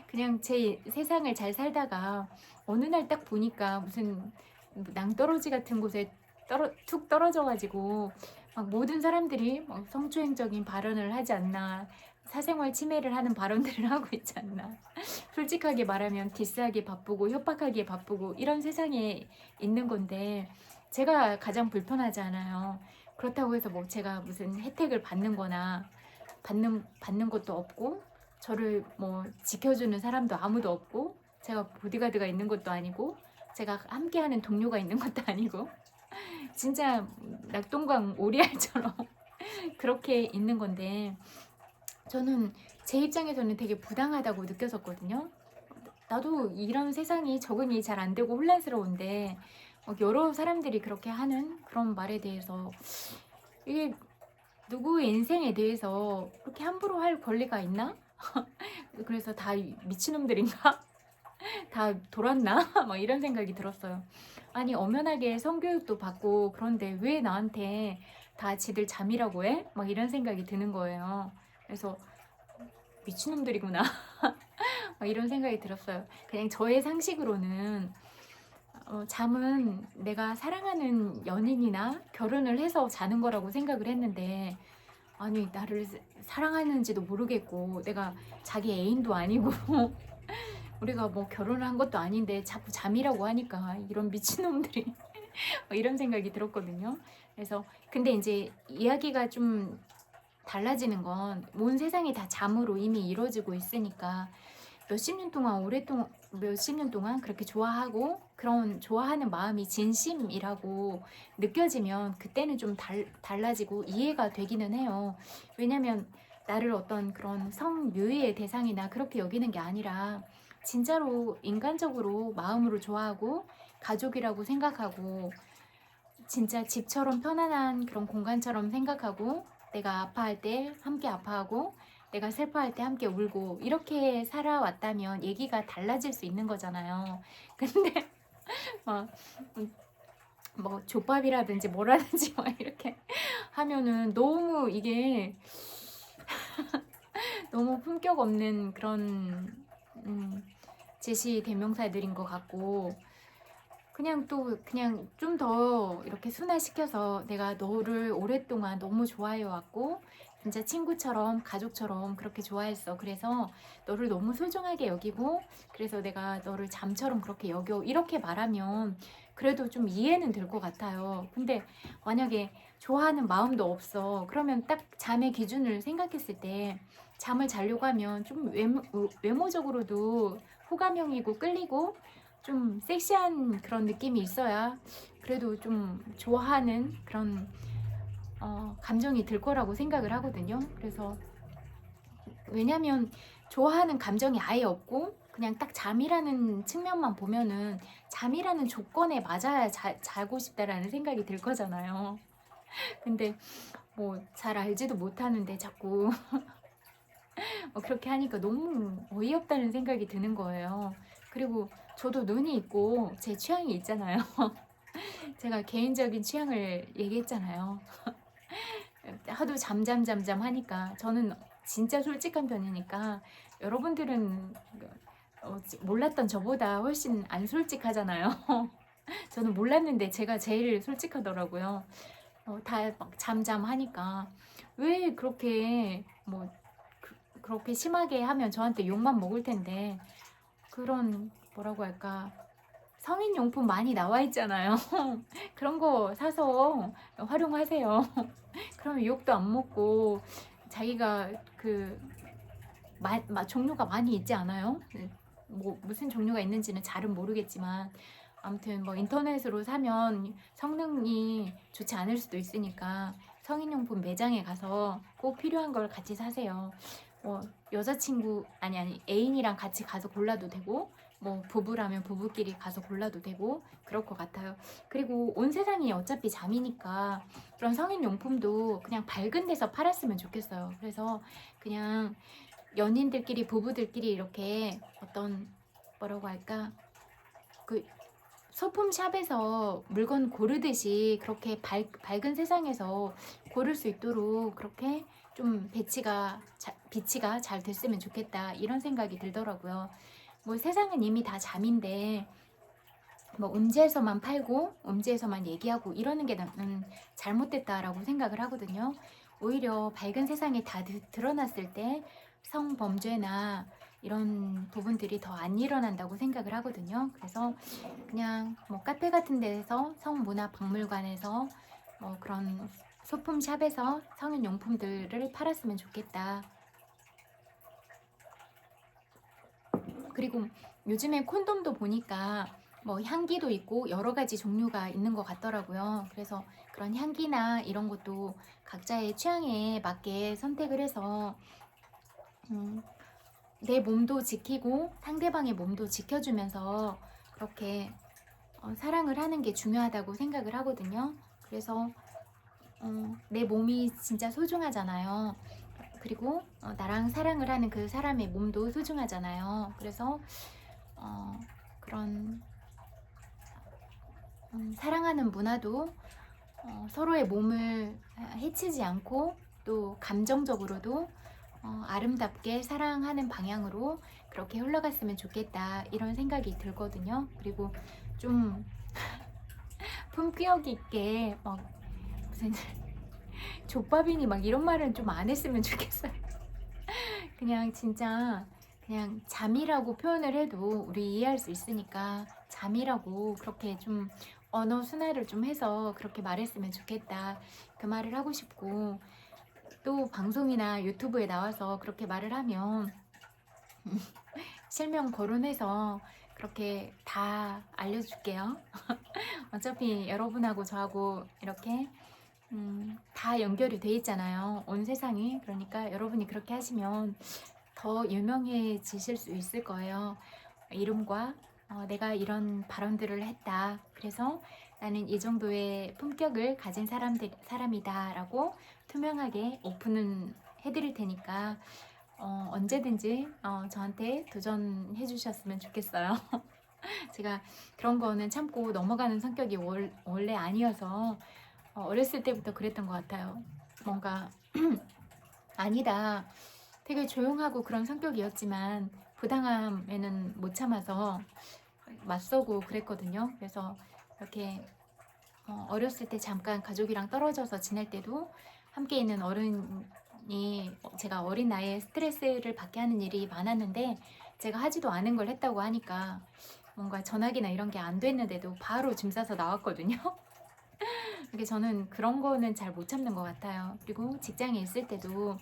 그냥 제 세상을 잘 살다가 어느 날 딱 보니까 무슨 낭떠러지 같은 곳에 툭 떨어져가지고 막 모든 사람들이 막 성추행적인 발언을 하지 않나, 사생활 침해를 하는 발언들을 하고 있지 않나, 솔직하게 말하면 디스하기 바쁘고 협박하기에 바쁘고 이런 세상에 있는 건데 제가 가장 불편하지 않아요. 그렇다고 해서 뭐 제가 무슨 혜택을 받는 거나 받는 것도 없고 저를 뭐 지켜주는 사람도 아무도 없고 제가 보디가드가 있는 것도 아니고 제가 함께하는 동료가 있는 것도 아니고 진짜 낙동강 오리알처럼 그렇게 있는 건데 저는 제 입장에서는 되게 부당하다고 느꼈었거든요. 나도 이런 세상이 적응이 잘 안 되고 혼란스러운데 여러 사람들이 그렇게 하는 그런 말에 대해서 이게 누구의 인생에 대해서 그렇게 함부로 할 권리가 있나? 그래서 다 미친놈들인가? 다 돌았나? 막 이런 생각이 들었어요. 아니 엄연하게 성교육도 받고 그런데 왜 나한테 다 지들 잠이라고 해? 막 이런 생각이 드는 거예요. 그래서 미친놈들이구나. 막 이런 생각이 들었어요. 그냥 저의 상식으로는 잠은 내가 사랑하는 연인이나 결혼을 해서 자는 거라고 생각을 했는데 아니 나를 사랑하는지도 모르겠고 내가 자기 애인도 아니고 우리가 뭐 결혼을 한 것도 아닌데 자꾸 잠이라고 하니까 이런 미친놈들이 이런 생각이 들었거든요. 그래서 근데 이제 이야기가 좀 달라지는 건 온 세상이 다 잠으로 이미 이루어지고 있으니까 몇십 년 동안 몇십 년 동안 그렇게 좋아하고 그런 좋아하는 마음이 진심이라고 느껴지면 그때는 좀 달라지고 이해가 되기는 해요. 왜냐면 나를 어떤 그런 성유의의 대상이나 그렇게 여기는 게 아니라 진짜로 인간적으로 마음으로 좋아하고 가족이라고 생각하고 진짜 집처럼 편안한 그런 공간처럼 생각하고 내가 아파할 때 함께 아파하고 내가 슬퍼할 때 함께 울고 이렇게 살아왔다면 얘기가 달라질 수 있는 거잖아요. 근데 막 뭐 족밥이라든지 뭐라든지 막 이렇게 하면은 너무 이게 너무 품격 없는 그런 제시 대명사들인 것 같고 그냥 또 그냥 좀 더 이렇게 순화시켜서 내가 너를 오랫동안 너무 좋아해 왔고 진짜 친구처럼 가족처럼 그렇게 좋아했어. 그래서 너를 너무 소중하게 여기고 그래서 내가 너를 잠처럼 그렇게 여겨. 이렇게 말하면 그래도 좀 이해는 될 것 같아요. 근데 만약에 좋아하는 마음도 없어. 그러면 딱 잠의 기준을 생각했을 때 잠을 자려고 하면 좀 외모적으로도 호감형이고 끌리고 좀 섹시한 그런 느낌이 있어야 그래도 좀 좋아하는 그런 감정이 들 거라고 생각을 하거든요. 그래서 왜냐면 좋아하는 감정이 아예 없고 그냥 딱 잠이라는 측면만 보면은 잠이라는 조건에 맞아야 자고 싶다라는 생각이 들 거잖아요. 근데 뭐 잘 알지도 못하는데 자꾸 그렇게 하니까 너무 어이없다는 생각이 드는 거예요. 그리고 저도 눈이 있고 제 취향이 있잖아요. 제가 개인적인 취향을 얘기했잖아요. 하도 잠잠 하니까 저는 진짜 솔직한 편이니까 여러분들은 몰랐던 저보다 훨씬 안 솔직하잖아요. 저는 몰랐는데 제가 제일 솔직하더라고요. 다 막 잠잠하니까 왜 그렇게 뭐 그렇게 심하게 하면 저한테 욕만 먹을 텐데 그런 뭐라고 할까 성인용품 많이 나와 있잖아요. 그런 거 사서 활용하세요. 그러면 욕도 안 먹고 자기가 그 종류가 많이 있지 않아요? 뭐 무슨 종류가 있는지는 잘은 모르겠지만 아무튼 뭐 인터넷으로 사면 성능이 좋지 않을 수도 있으니까 성인용품 매장에 가서 꼭 필요한 걸 같이 사세요. 뭐 여자친구 아니 애인이랑 같이 가서 골라도 되고 뭐 부부라면 부부끼리 가서 골라도 되고 그럴 것 같아요. 그리고 온 세상이 어차피 잠이니까 그런 성인용품도 그냥 밝은 데서 팔았으면 좋겠어요. 그래서 그냥 연인들끼리 부부들끼리 이렇게 어떤 뭐라고 할까 그 소품샵에서 물건 고르듯이 그렇게 밝은 세상에서 고를 수 있도록 그렇게 좀 비치가 잘 됐으면 좋겠다 이런 생각이 들더라고요. 뭐 세상은 이미 다 잠인데 뭐 음지에서만 팔고 음지에서만 얘기하고 이러는 게 나는 잘못됐다라고 생각을 하거든요. 오히려 밝은 세상에 다 드러났을 때 성범죄나 이런 부분들이 더 안 일어난다고 생각을 하거든요. 그래서 그냥 뭐 카페 같은 데서 성문화박물관에서 뭐 그런 소품샵에서 성인용품들을 팔았으면 좋겠다. 그리고 요즘에 콘돔도 보니까 뭐 향기도 있고 여러 가지 종류가 있는 것 같더라고요. 그래서 그런 향기나 이런 것도 각자의 취향에 맞게 선택을 해서 내 몸도 지키고 상대방의 몸도 지켜주면서 그렇게 사랑을 하는 게 중요하다고 생각을 하거든요. 그래서 내 몸이 진짜 소중하잖아요. 그리고 나랑 사랑을 하는 그 사람의 몸도 소중하잖아요. 그래서 그런 사랑하는 문화도 서로의 몸을 해치지 않고 또 감정적으로도 아름답게 사랑하는 방향으로 그렇게 흘러갔으면 좋겠다 이런 생각이 들거든요. 그리고 좀 품격 있게 막 무슨 족밥이니 막 이런 말은 좀 안 했으면 좋겠어요. 그냥 진짜 그냥 잠이라고 표현을 해도 우리 이해할 수 있으니까 잠이라고 그렇게 좀 언어 순화를 좀 해서 그렇게 말했으면 좋겠다 그 말을 하고 싶고, 또 방송이나 유튜브에 나와서 그렇게 말을 하면 실명 거론해서 그렇게 다 알려줄게요. 어차피 여러분하고 저하고 이렇게 다 연결이 돼 있잖아요. 온 세상이. 그러니까 여러분이 그렇게 하시면 더 유명해지실 수 있을 거예요. 이름과 내가 이런 발언들을 했다. 그래서 나는 이 정도의 품격을 가진 사람이다 라고 투명하게 오픈은 해드릴 테니까 언제든지 저한테 도전해 주셨으면 좋겠어요. 제가 그런 거는 참고 넘어가는 성격이 원래 아니어서 어렸을 때부터 그랬던 것 같아요. 뭔가 아니다. 되게 조용하고 그런 성격이었지만 부당함에는 못 참아서 맞서고 그랬거든요. 그래서 이렇게 어렸을 때 잠깐 가족이랑 떨어져서 지낼 때도 함께 있는 어른이 제가 어린 나이에 스트레스를 받게 하는 일이 많았는데 제가 하지도 않은 걸 했다고 하니까 뭔가 전화기나 이런 게 안 됐는데도 바로 짐 싸서 나왔거든요. 그게 저는 그런 거는 잘 못 참는 것 같아요. 그리고 직장에 있을 때도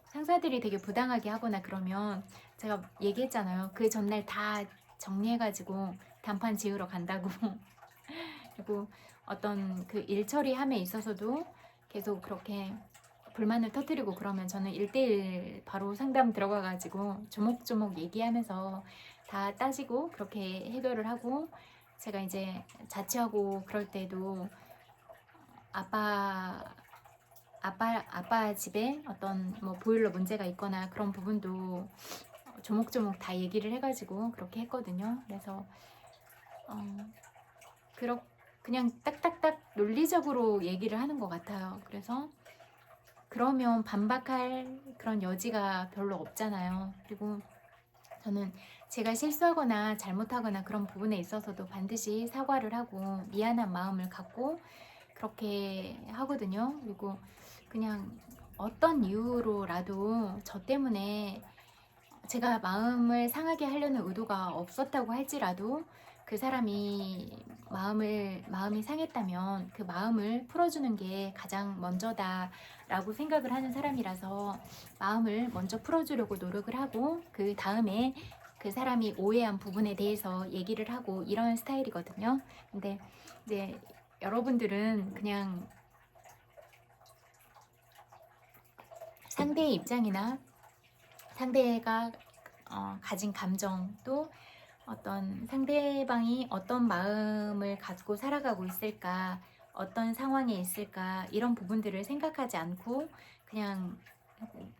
상사들이 되게 부당하게 하거나 그러면 제가 얘기했잖아요. 그 전날 다 정리해가지고 단판 지으러 간다고. 그리고 어떤 그 일 처리함에 있어서도 계속 그렇게 불만을 터뜨리고 그러면 저는 1대1 바로 상담 들어가가지고 조목조목 얘기하면서 다 따지고 그렇게 해결을 하고, 제가 이제 자취하고 그럴 때도 아빠 집에 어떤 뭐 보일러 문제가 있거나 그런 부분도 조목조목 다 얘기를 해가지고 그렇게 했거든요. 그래서 그냥 딱딱딱 논리적으로 얘기를 하는 것 같아요. 그래서 그러면 반박할 그런 여지가 별로 없잖아요. 그리고 저는 제가 실수하거나 잘못하거나 그런 부분에 있어서도 반드시 사과를 하고 미안한 마음을 갖고 그렇게 하거든요. 그리고 그냥 어떤 이유로라도 저 때문에 제가 마음을 상하게 하려는 의도가 없었다고 할지라도 그 사람이 마음이 상했다면 그 마음을 풀어주는 게 가장 먼저다라고 생각을 하는 사람이라서 마음을 먼저 풀어주려고 노력을 하고 그 다음에 그 사람이 오해한 부분에 대해서 얘기를 하고 이런 스타일이거든요. 근데 이제 여러분들은 그냥 상대의 입장이나 상대가 가진 감정, 또 어떤 상대방이 어떤 마음을 가지고 살아가고 있을까, 어떤 상황에 있을까, 이런 부분들을 생각하지 않고 그냥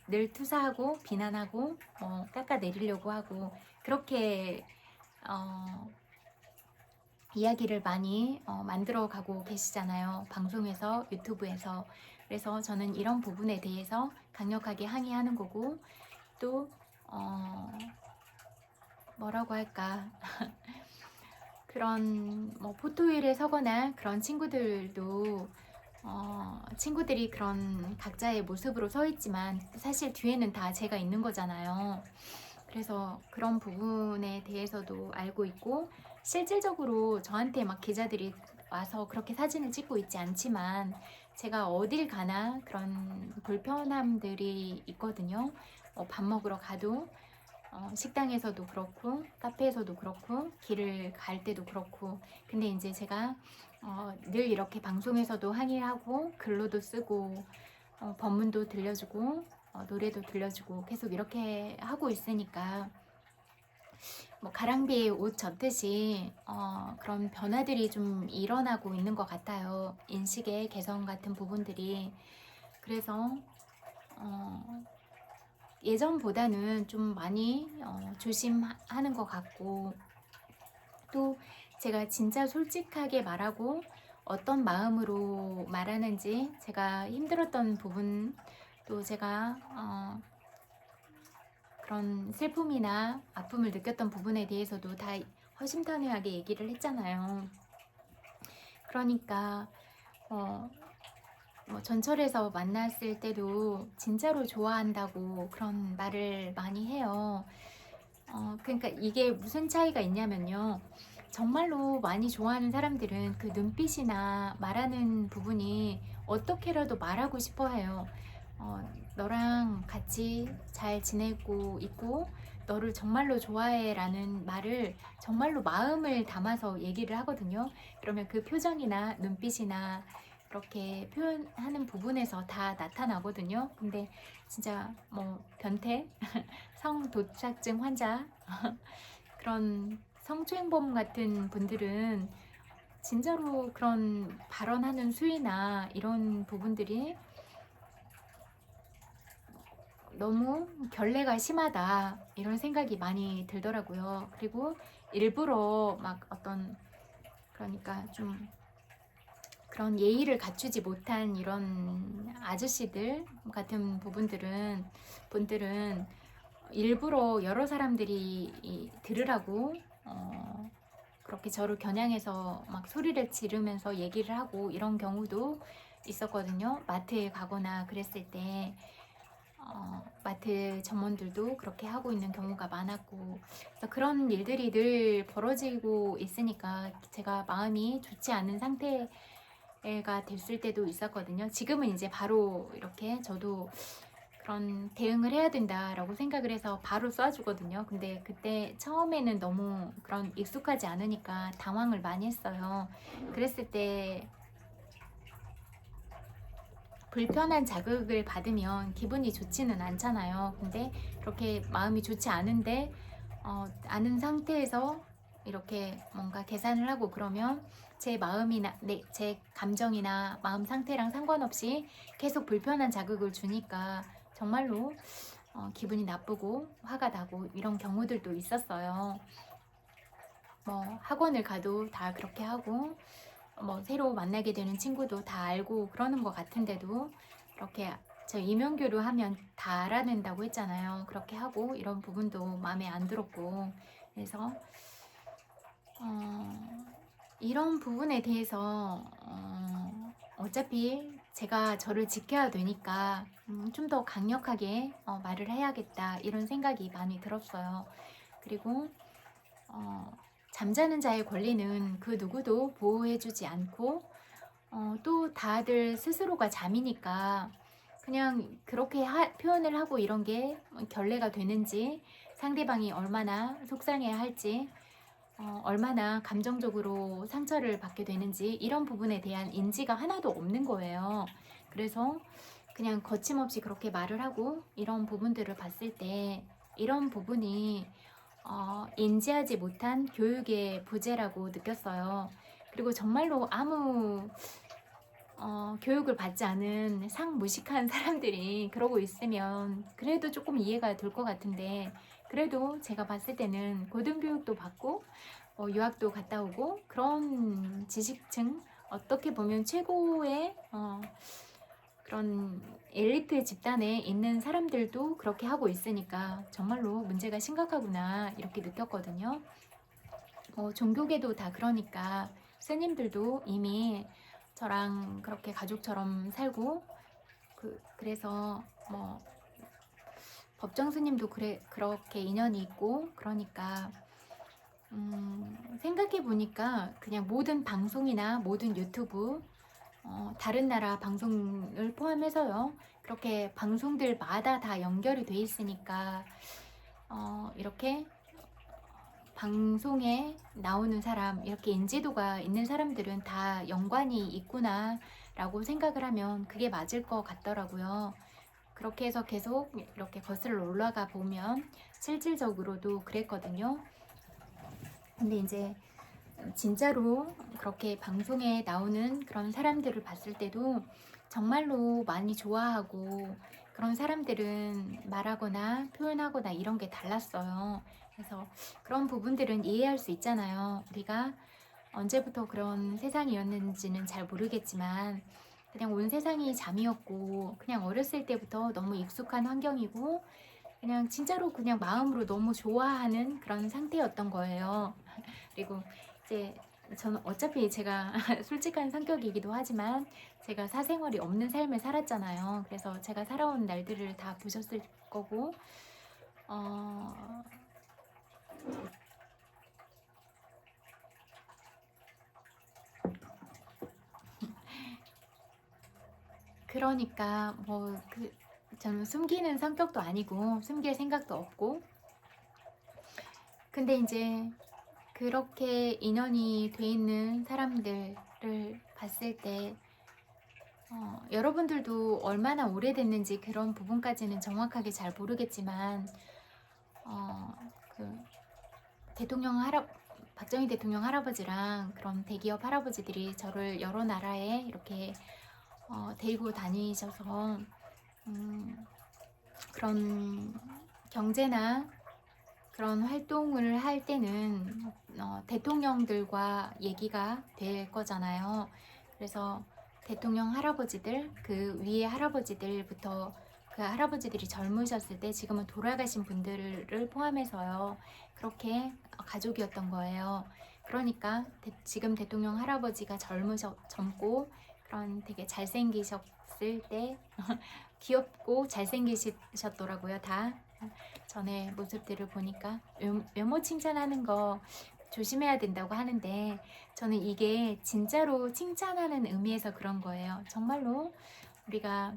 늘 투사하고 비난하고 깎아내리려고 하고 그렇게 이야기를 많이 만들어 가고 계시잖아요. 방송에서, 유튜브에서. 그래서 저는 이런 부분에 대해서 강력하게 항의하는 거고, 또 뭐라고 할까, 그런 뭐 포토일에 서거나 그런 친구들도 친구들이 그런 각자의 모습으로 서 있지만 사실 뒤에는 다 제가 있는 거잖아요. 그래서 그런 부분에 대해서도 알고 있고, 실질적으로 저한테 막 기자들이 와서 그렇게 사진을 찍고 있지 않지만 제가 어딜 가나 그런 불편함들이 있거든요. 밥 먹으러 가도 식당에서도 그렇고 카페에서도 그렇고 길을 갈 때도 그렇고. 근데 이제 제가 늘 이렇게 방송에서도 항의하고 글로도 쓰고 법문도 들려주고 노래도 들려주고 계속 이렇게 하고 있으니까 뭐 가랑비에 옷 젖듯이 그런 변화들이 좀 일어나고 있는 것 같아요. 인식의 개선 같은 부분들이. 그래서 예전보다는 좀 많이 조심하는 것 같고, 또 제가 진짜 솔직하게 말하고 어떤 마음으로 말하는지, 제가 힘들었던 부분, 또 제가 그런 슬픔이나 아픔을 느꼈던 부분에 대해서도 다 허심탄회하게 얘기를 했잖아요. 그러니까 뭐 전철에서 만났을 때도 진짜로 좋아한다고 그런 말을 많이 해요. 그러니까 이게 무슨 차이가 있냐면요. 정말로 많이 좋아하는 사람들은 그 눈빛이나 말하는 부분이 어떻게라도 말하고 싶어 해요. 너랑 같이 잘 지내고 있고 너를 정말로 좋아해 라는 말을 정말로 마음을 담아서 얘기를 하거든요. 그러면 그 표정이나 눈빛이나 이렇게 표현하는 부분에서 다 나타나거든요. 근데 진짜 뭐 변태, 성도착증 환자 그런 성추행범 같은 분들은 진짜로 그런 발언하는 수위나 이런 부분들이 너무 결례가 심하다 이런 생각이 많이 들더라고요. 그리고 일부러 막 어떤, 그러니까 좀 그런 예의를 갖추지 못한 이런 아저씨들 같은 분들은 일부러 여러 사람들이 들으라고 그렇게 저를 겨냥해서 막 소리를 지르면서 얘기를 하고 이런 경우도 있었거든요. 마트에 가거나 그랬을 때 마트 점원들도 그렇게 하고 있는 경우가 많았고, 그래서 그런 일들이 늘 벌어지고 있으니까 제가 마음이 좋지 않은 상태가 됐을 때도 있었거든요. 지금은 이제 바로 이렇게 저도 그런 대응을 해야 된다라고 생각을 해서 바로 쏴주거든요. 근데 그때 처음에는 너무 그런 익숙하지 않으니까 당황을 많이 했어요. 그랬을 때 불편한 자극을 받으면 기분이 좋지는 않잖아요. 근데 그렇게 마음이 좋지 않은데 아는 상태에서 이렇게 뭔가 계산을 하고 그러면 제 마음이나 제 감정이나 마음 상태랑 상관없이 계속 불편한 자극을 주니까 정말로 기분이 나쁘고 화가 나고 이런 경우들도 있었어요. 뭐 학원을 가도 다 그렇게 하고 뭐 새로 만나게 되는 친구도 다 알고 그러는 것 같은데도 이렇게 저 이명규로 하면 다 알아낸다고 했잖아요. 그렇게 하고 이런 부분도 마음에 안 들었고, 그래서 이런 부분에 대해서 어차피 제가 저를 지켜야 되니까 좀 더 강력하게 말을 해야겠다 이런 생각이 많이 들었어요. 그리고 잠자는 자의 권리는 그 누구도 보호해주지 않고 또 다들 스스로가 잠이니까 그냥 그렇게 표현을 하고 이런 게 결례가 되는지, 상대방이 얼마나 속상해야 할지, 얼마나 감정적으로 상처를 받게 되는지 이런 부분에 대한 인지가 하나도 없는 거예요. 그래서 그냥 거침없이 그렇게 말을 하고 이런 부분들을 봤을 때 이런 부분이 인지하지 못한 교육의 부재라고 느꼈어요. 그리고 정말로 아무 교육을 받지 않은 상무식한 사람들이 그러고 있으면 그래도 조금 이해가 될 것 같은데, 그래도 제가 봤을 때는 고등교육도 받고 유학도 갔다 오고 그런 지식층, 어떻게 보면 최고의 그런 엘리트 집단에 있는 사람들도 그렇게 하고 있으니까 정말로 문제가 심각하구나 이렇게 느꼈거든요. 종교계도 다 그러니까 스님들도 이미 저랑 그렇게 가족처럼 살고, 그래서 뭐 법정 스님도 그렇게 인연이 있고, 그러니까 생각해 보니까 그냥 모든 방송이나 모든 유튜브, 다른 나라 방송을 포함해서요, 그렇게 방송들마다 다 연결이 돼 있으니까 이렇게 방송에 나오는 사람, 이렇게 인지도가 있는 사람들은 다 연관이 있구나 라고 생각을 하면 그게 맞을 것 같더라고요. 그렇게 해서 계속 이렇게 거슬러 올라가 보면 실질적으로도 그랬거든요. 근데 이제 진짜로 그렇게 방송에 나오는 그런 사람들을 봤을 때도 정말로 많이 좋아하고, 그런 사람들은 말하거나 표현하거나 이런 게 달랐어요. 그래서 그런 부분들은 이해할 수 있잖아요. 우리가 언제부터 그런 세상이었는지는 잘 모르겠지만 그냥 온 세상이 잠이었고, 그냥 어렸을 때부터 너무 익숙한 환경이고, 그냥 진짜로 그냥 마음으로 너무 좋아하는 그런 상태였던 거예요. 그리고 이제 저는 어차피 제가 솔직한 성격이기도 하지만 제가 사생활이 없는 삶을 살았잖아요. 그래서 제가 살아온 날들을 다 보셨을 거고, 어, 그러니까 저는 숨기는 성격도 아니고 숨길 생각도 없고, 근데 이제 그렇게 인연이 돼 있는 사람들을 봤을 때 여러분들도 얼마나 오래됐는지 그런 부분까지는 정확하게 잘 모르겠지만 그 박정희 대통령 할아버지랑 그런 대기업 할아버지들이 저를 여러 나라에 이렇게 데리고 다니셔서 그런 경제나 그런 활동을 할 때는 대통령들과 얘기가 될 거잖아요. 그래서 대통령 할아버지들, 그 위에 할아버지들부터, 그 할아버지들이 젊으셨을 때 지금은 돌아가신 분들을 포함해서요, 그렇게 가족이었던 거예요. 그러니까 지금 대통령 할아버지가 젊고 그런 되게 잘생기셨을 때 귀엽고 잘생기셨더라고요, 다. 전에 모습들을 보니까 외모 칭찬하는 거 조심해야 된다고 하는데, 저는 이게 진짜로 칭찬하는 의미에서 그런 거예요. 정말로 우리가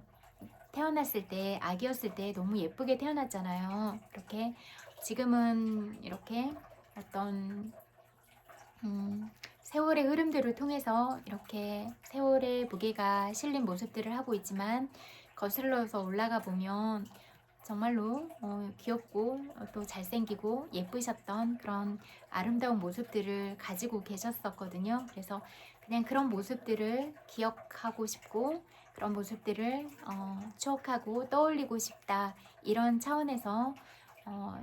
태어났을 때, 아기였을 때 너무 예쁘게 태어났잖아요. 이렇게 지금은 이렇게 어떤 세월의 흐름들을 통해서 이렇게 세월의 무게가 실린 모습들을 하고 있지만, 거슬러서 올라가 보면 정말로 귀엽고 또 잘생기고 예쁘셨던 그런 아름다운 모습들을 가지고 계셨었거든요. 그래서 그냥 그런 모습들을 기억하고 싶고, 그런 모습들을 추억하고 떠올리고 싶다, 이런 차원에서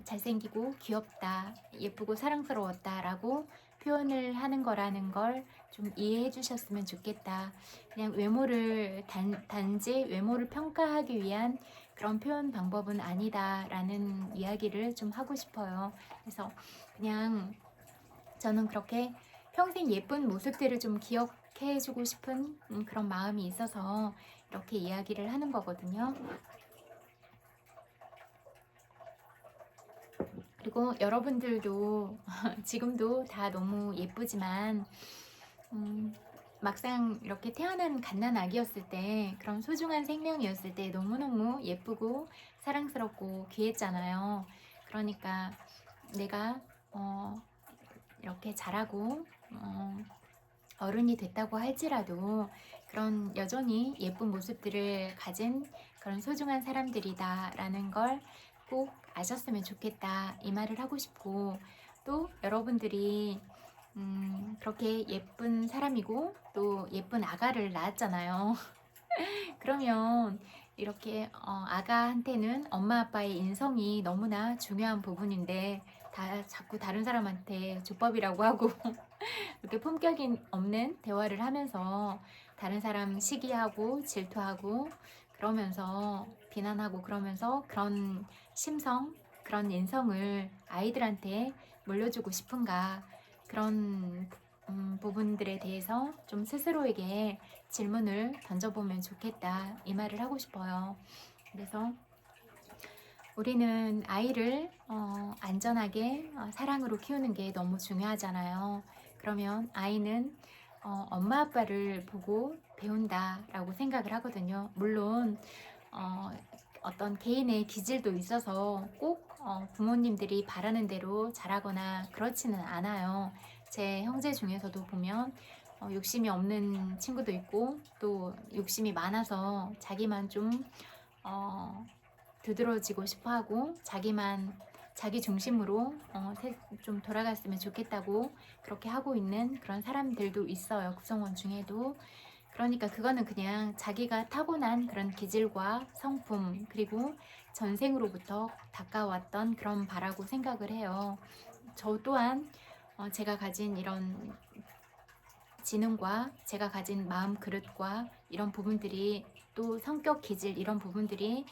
잘생기고 귀엽다, 예쁘고 사랑스러웠다 라고 표현을 하는 거라는 걸 좀 이해해 주셨으면 좋겠다. 그냥 외모를 단지 외모를 평가하기 위한 그런 표현 방법은 아니다 라는 이야기를 좀 하고 싶어요. 그래서 그냥 저는 그렇게 평생 예쁜 모습들을 좀 기억해 주고 싶은 그런 마음이 있어서 이렇게 이야기를 하는 거거든요. 그리고 여러분들도 지금도 다 너무 예쁘지만 막상 이렇게 태어난 갓난아기였을 때, 그런 소중한 생명이었을 때 너무너무 예쁘고 사랑스럽고 귀했잖아요. 그러니까 내가 이렇게 자라고 어른이 됐다고 할지라도 그런 여전히 예쁜 모습들을 가진 그런 소중한 사람들이다 라는 걸 꼭 아셨으면 좋겠다, 이 말을 하고 싶고, 또 여러분들이 그렇게 예쁜 사람이고 또 예쁜 아가를 낳았잖아요. 그러면 이렇게 아가한테는 엄마 아빠의 인성이 너무나 중요한 부분인데 자꾸 다른 사람한테 족밥이라고 하고 이렇게 품격이 없는 대화를 하면서 다른 사람 시기하고 질투하고 그러면서 비난하고 그러면서 그런 심성, 그런 인성을 아이들한테 물려주고 싶은가, 그런 부분들에 대해서 좀 스스로에게 질문을 던져보면 좋겠다, 이 말을 하고 싶어요. 그래서 우리는 아이를 안전하게 사랑으로 키우는 게 너무 중요하잖아요. 그러면 아이는 엄마 아빠를 보고 배운다라고 생각을 하거든요. 물론 어떤 개인의 기질도 있어서 꼭 부모님들이 바라는 대로 잘하거나 그렇지는 않아요. 제 형제 중에서도 보면 욕심이 없는 친구도 있고 또 욕심이 많아서 자기만 좀 두드러지고 싶어하고 자기 중심으로 좀 돌아갔으면 좋겠다고 그렇게 하고 있는 그런 사람들도 있어요. 구성원 중에도. 그러니까 그거는 그냥 자기가 타고난 그런 기질과 성품 그리고 전생으로부터 닦아왔던 그런 바라고 생각을 해요. 저 또한 제가 가진 이런 지능과 제가 가진 마음 그릇과 이런 부분들이 또 성격 기질 이런 부분들이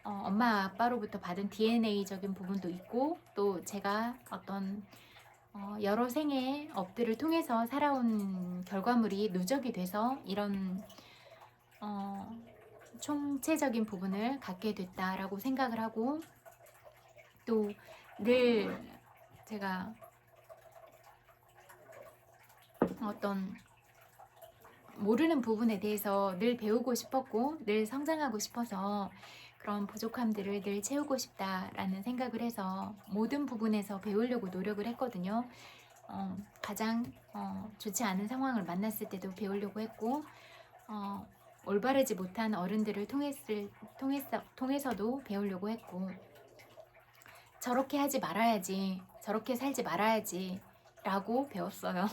엄마 아빠로부터 받은 DNA적인 부분도 있고 또 제가 어떤 여러 생의 업들을 통해서 살아온 결과물이 누적이 돼서 이런 총체적인 부분을 갖게 됐다라고 생각을 하고 또 늘 제가 어떤 모르는 부분에 대해서 늘 배우고 싶었고 늘 성장하고 싶어서 그런 부족함들을 늘 채우고 싶다라는 생각을 해서 모든 부분에서 배우려고 노력을 했거든요. 가장 좋지 않은 상황을 만났을 때도 배우려고 했고 올바르지 못한 어른들을 통해서도 배우려고 했고 저렇게 하지 말아야지, 저렇게 살지 말아야지 라고 배웠어요.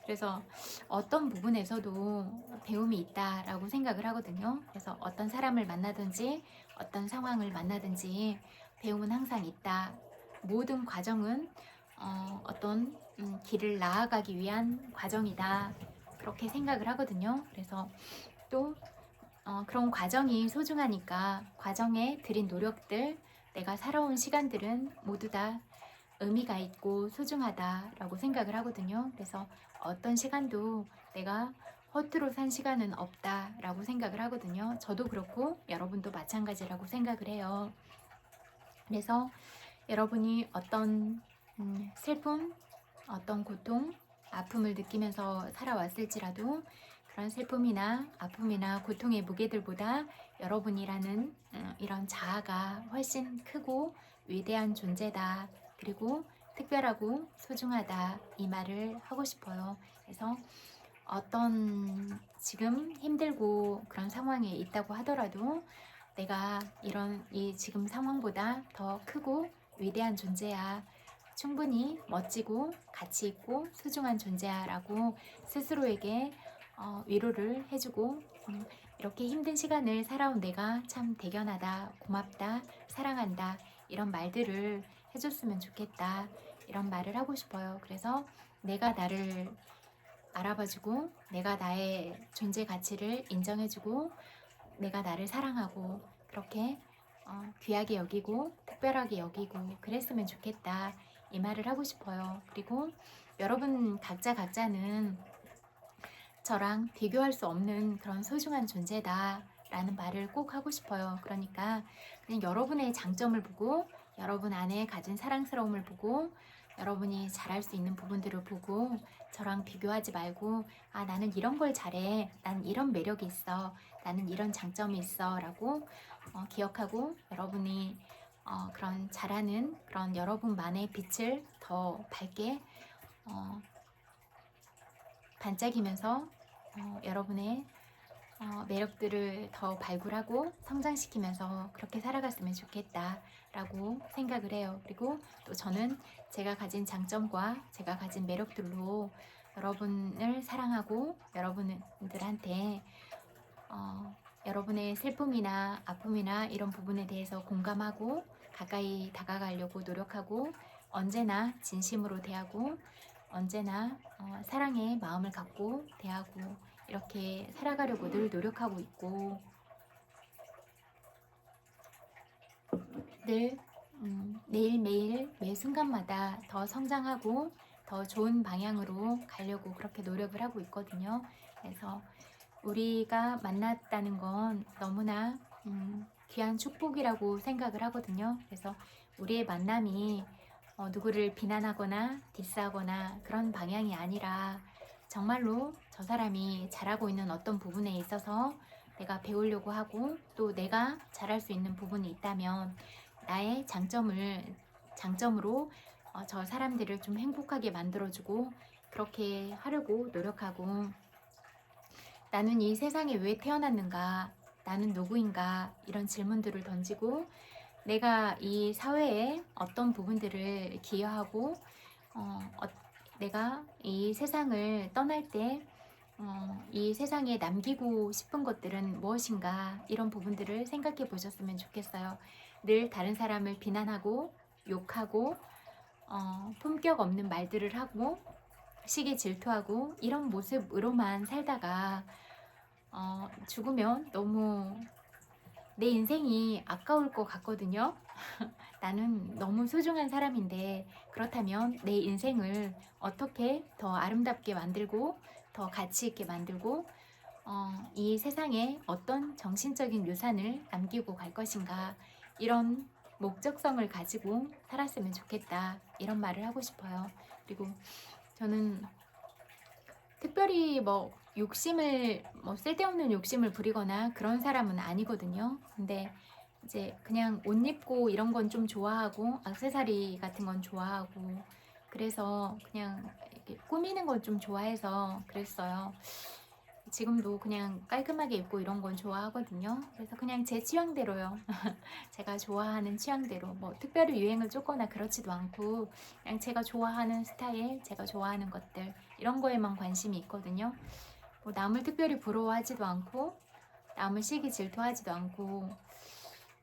그래서 어떤 부분에서도 배움이 있다라고 생각을 하거든요. 그래서 어떤 사람을 만나든지 어떤 상황을 만나든지 배움은 항상 있다. 모든 과정은 어떤 길을 나아가기 위한 과정이다. 그렇게 생각을 하거든요. 그래서 또 그런 과정이 소중하니까 과정에 들인 노력들, 내가 살아온 시간들은 모두 다 의미가 있고 소중하다라고 생각을 하거든요. 그래서 어떤 시간도 내가 허투루 산 시간은 없다라고 생각을 하거든요. 저도 그렇고 여러분도 마찬가지라고 생각을 해요. 그래서 여러분이 어떤 슬픔, 어떤 고통, 아픔을 느끼면서 살아왔을지라도 그런 슬픔이나 아픔이나 고통의 무게들보다 여러분이라는 이런 자아가 훨씬 크고 위대한 존재다. 그리고 특별하고 소중하다. 이 말을 하고 싶어요. 그래서 어떤 지금 힘들고 그런 상황에 있다고 하더라도 내가 이 지금 상황보다 더 크고 위대한 존재야. 충분히 멋지고 가치 있고 소중한 존재야 라고 스스로에게 위로를 해주고 이렇게 힘든 시간을 살아온 내가 참 대견하다, 고맙다, 사랑한다 이런 말들을 해줬으면 좋겠다 이런 말을 하고 싶어요. 그래서 내가 나를 알아봐주고 내가 나의 존재 가치를 인정해주고 내가 나를 사랑하고 그렇게 귀하게 여기고 특별하게 여기고 그랬으면 좋겠다 이 말을 하고 싶어요. 그리고 여러분 각자는 저랑 비교할 수 없는 그런 소중한 존재다 라는 말을 꼭 하고 싶어요. 그러니까 그냥 여러분의 장점을 보고 여러분 안에 가진 사랑스러움을 보고 여러분이 잘할 수 있는 부분들을 보고 저랑 비교하지 말고 나는 이런 걸 잘해, 난 이런 매력이 있어, 나는 이런 장점이 있어 라고 기억하고 여러분이 그런 잘하는 그런 여러분만의 빛을 더 밝게 반짝이면서 여러분의 매력들을 더 발굴하고 성장시키면서 그렇게 살아갔으면 좋겠다라고 생각을 해요. 그리고 또 저는 제가 가진 장점과 제가 가진 매력들로 여러분을 사랑하고 여러분들한테 여러분의 슬픔이나 아픔이나 이런 부분에 대해서 공감하고 가까이 다가가려고 노력하고 언제나 진심으로 대하고 언제나 사랑의 마음을 갖고 대하고 이렇게 살아가려고 늘 노력하고 있고 늘 매일매일 매 순간마다 더 성장하고 더 좋은 방향으로 가려고 그렇게 노력을 하고 있거든요. 그래서 우리가 만났다는 건 너무나 귀한 축복이라고 생각을 하거든요. 그래서 우리의 만남이 누구를 비난하거나 디스하거나 그런 방향이 아니라 정말로 저 사람이 잘하고 있는 어떤 부분에 있어서 내가 배우려고 하고 또 내가 잘할 수 있는 부분이 있다면 나의 장점으로 저 사람들을 좀 행복하게 만들어주고 그렇게 하려고 노력하고 나는 이 세상에 왜 태어났는가? 나는 누구인가? 이런 질문들을 던지고 내가 이 사회에 어떤 부분들을 기여하고 내가 이 세상을 떠날 때 이 세상에 남기고 싶은 것들은 무엇인가 이런 부분들을 생각해 보셨으면 좋겠어요. 늘 다른 사람을 비난하고 욕하고 품격 없는 말들을 하고 시기 질투하고 이런 모습으로만 살다가 죽으면 너무 내 인생이 아까울 것 같거든요. 나는 너무 소중한 사람인데 그렇다면 내 인생을 어떻게 더 아름답게 만들고 더 가치 있게 만들고 이 세상에 어떤 정신적인 유산을 남기고 갈 것인가 이런 목적성을 가지고 살았으면 좋겠다 이런 말을 하고 싶어요. 그리고 저는 특별히 쓸데없는 욕심을 부리거나 그런 사람은 아니거든요. 근데 이제 그냥 옷 입고 이런 건 좀 좋아하고 액세서리 같은 건 좋아하고 그래서 그냥 이렇게 꾸미는 건 좀 좋아해서 그랬어요. 지금도 그냥 깔끔하게 입고 이런 건 좋아하거든요. 그래서 그냥 제 취향대로요. 제가 좋아하는 취향대로 특별히 유행을 쫓거나 그렇지도 않고 그냥 제가 좋아하는 스타일, 제가 좋아하는 것들 이런 거에만 관심이 있거든요. 남을 특별히 부러워하지도 않고 남을 시기 질투하지도 않고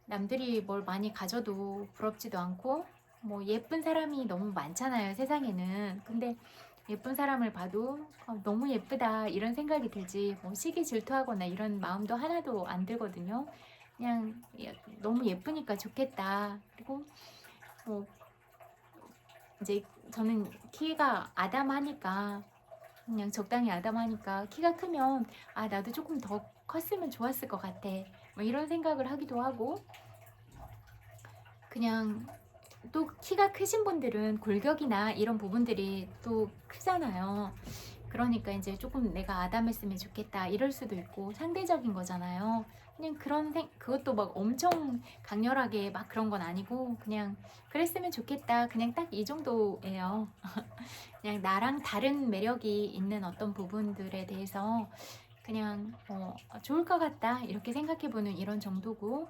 남들이 뭘 많이 가져도 부럽지도 않고 예쁜 사람이 너무 많잖아요, 세상에는. 근데 예쁜 사람을 봐도 너무 예쁘다 이런 생각이 들지 시기 질투하거나 이런 마음도 하나도 안 들거든요. 그냥 너무 예쁘니까 좋겠다. 그리고 이제 저는 키가 아담하니까 그냥 적당히 아담하니까 키가 크면 나도 조금 더 컸으면 좋았을 것 같아. 이런 생각을 하기도 하고 그냥 또 키가 크신 분들은 골격이나 이런 부분들이 또 크잖아요. 그러니까 이제 조금 내가 아담했으면 좋겠다 이럴 수도 있고 상대적인 거잖아요. 그냥 그것도 막 엄청 강렬하게 막 그런 건 아니고 그냥 그랬으면 좋겠다 그냥 딱 이 정도예요. 그냥 나랑 다른 매력이 있는 어떤 부분들에 대해서 그냥 좋을 것 같다 이렇게 생각해보는 이런 정도고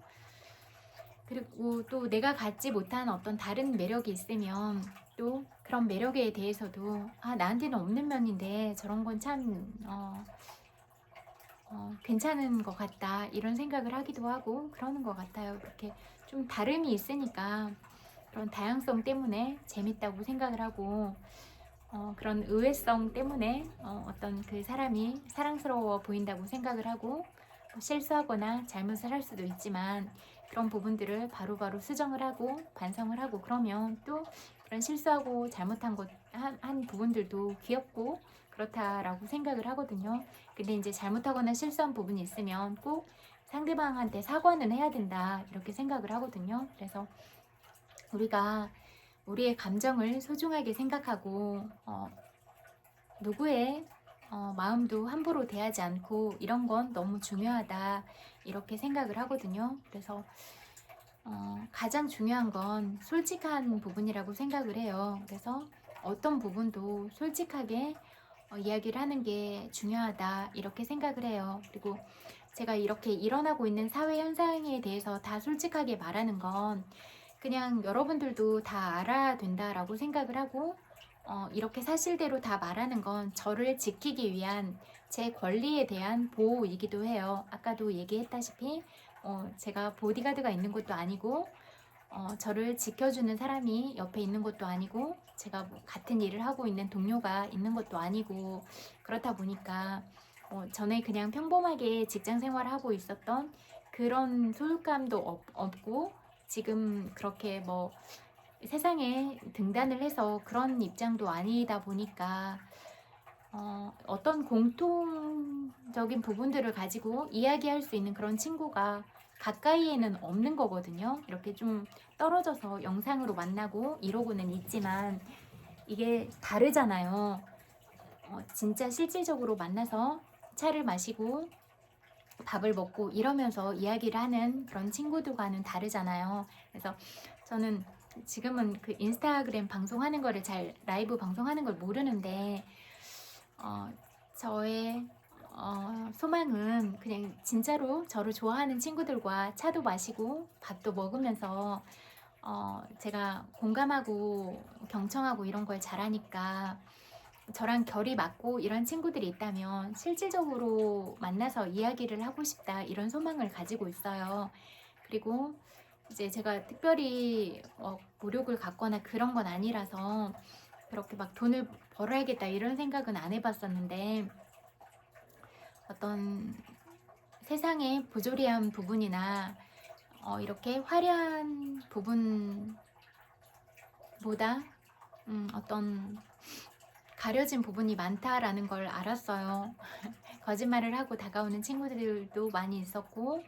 그리고 또 내가 갖지 못한 어떤 다른 매력이 있으면 또 그런 매력에 대해서도 나한테는 없는 면인데 저런 건 참 괜찮은 것 같다 이런 생각을 하기도 하고 그러는 것 같아요. 그렇게 좀 다름이 있으니까 그런 다양성 때문에 재밌다고 생각을 하고 그런 의외성 때문에 어떤 그 사람이 사랑스러워 보인다고 생각을 하고 실수하거나 잘못을 할 수도 있지만 그런 부분들을 바로바로 수정을 하고 반성을 하고 그러면 또 그런 실수하고 잘못한 한 부분들도 귀엽고 그렇다라고 생각을 하거든요. 근데 이제 잘못하거나 실수한 부분이 있으면 꼭 상대방한테 사과는 해야 된다 이렇게 생각을 하거든요. 그래서 우리가 우리의 감정을 소중하게 생각하고 누구의 마음도 함부로 대하지 않고 이런 건 너무 중요하다 이렇게 생각을 하거든요. 그래서 가장 중요한 건 솔직한 부분이라고 생각을 해요. 그래서 어떤 부분도 솔직하게 이야기를 하는 게 중요하다 이렇게 생각을 해요. 그리고 제가 이렇게 일어나고 있는 사회 현상에 대해서 다 솔직하게 말하는 건 그냥 여러분들도 다 알아야 된다라고 생각을 하고 이렇게 사실대로 다 말하는 건 저를 지키기 위한 제 권리에 대한 보호이기도 해요. 아까도 얘기했다시피 제가 보디가드가 있는 것도 아니고 저를 지켜주는 사람이 옆에 있는 것도 아니고 제가 뭐 같은 일을 하고 있는 동료가 있는 것도 아니고 그렇다 보니까 전에 그냥 평범하게 직장 생활을 하고 있었던 그런 소속감도 없고 지금 그렇게 뭐 세상에 등단을 해서 그런 입장도 아니다 보니까 어떤 공통적인 부분들을 가지고 이야기할 수 있는 그런 친구가 가까이에는 없는 거거든요. 이렇게 좀 떨어져서 영상으로 만나고 이러고는 있지만 이게 다르잖아요. 진짜 실질적으로 만나서 차를 마시고 밥을 먹고 이러면서 이야기를 하는 그런 친구들과는 다르잖아요. 그래서 저는 지금은 그 인스타그램 방송하는 거를 잘 라이브 방송하는 걸 모르는데 저의 소망은 그냥 진짜로 저를 좋아하는 친구들과 차도 마시고 밥도 먹으면서 제가 공감하고 경청하고 이런 걸 잘하니까 저랑 결이 맞고 이런 친구들이 있다면 실질적으로 만나서 이야기를 하고 싶다 이런 소망을 가지고 있어요. 그리고 이제 제가 특별히 모욕을 갖거나 그런 건 아니라서 그렇게 막 돈을 벌어야겠다 이런 생각은 안 해봤었는데 어떤 세상의 부조리한 부분이나 이렇게 화려한 부분보다 어떤 가려진 부분이 많다라는 걸 알았어요. 거짓말을 하고 다가오는 친구들도 많이 있었고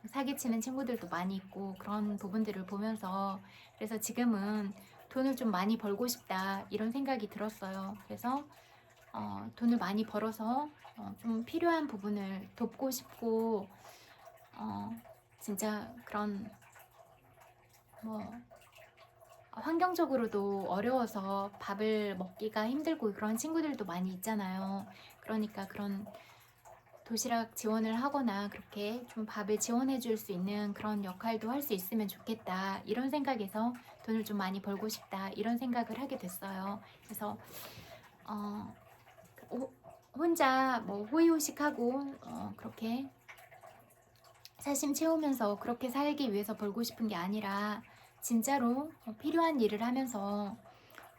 사기치는 친구들도 많이 있고 그런 부분들을 보면서 그래서 지금은 돈을 좀 많이 벌고 싶다 이런 생각이 들었어요. 그래서 돈을 많이 벌어서 좀 필요한 부분을 돕고 싶고 진짜 그런 뭐 환경적으로도 어려워서 밥을 먹기가 힘들고 그런 친구들도 많이 있잖아요. 그러니까 그런 도시락 지원을 하거나 그렇게 좀 밥을 지원해 줄 수 있는 그런 역할도 할 수 있으면 좋겠다 이런 생각에서 돈을 좀 많이 벌고 싶다 이런 생각을 하게 됐어요. 그래서 혼자 뭐 호의호식하고 그렇게 사심 채우면서 그렇게 살기 위해서 벌고 싶은 게 아니라 진짜로 필요한 일을 하면서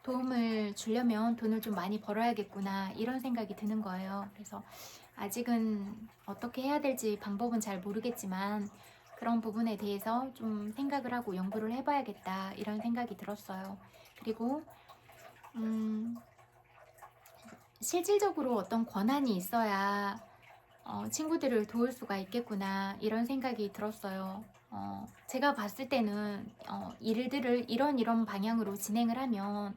도움을 주려면 돈을 좀 많이 벌어야겠구나 이런 생각이 드는 거예요. 그래서 아직은 어떻게 해야 될지 방법은 잘 모르겠지만 그런 부분에 대해서 좀 생각을 하고 연구를 해봐야겠다 이런 생각이 들었어요. 그리고 실질적으로 어떤 권한이 있어야 친구들을 도울 수가 있겠구나 이런 생각이 들었어요. 제가 봤을 때는 일들을 이런 방향으로 진행을 하면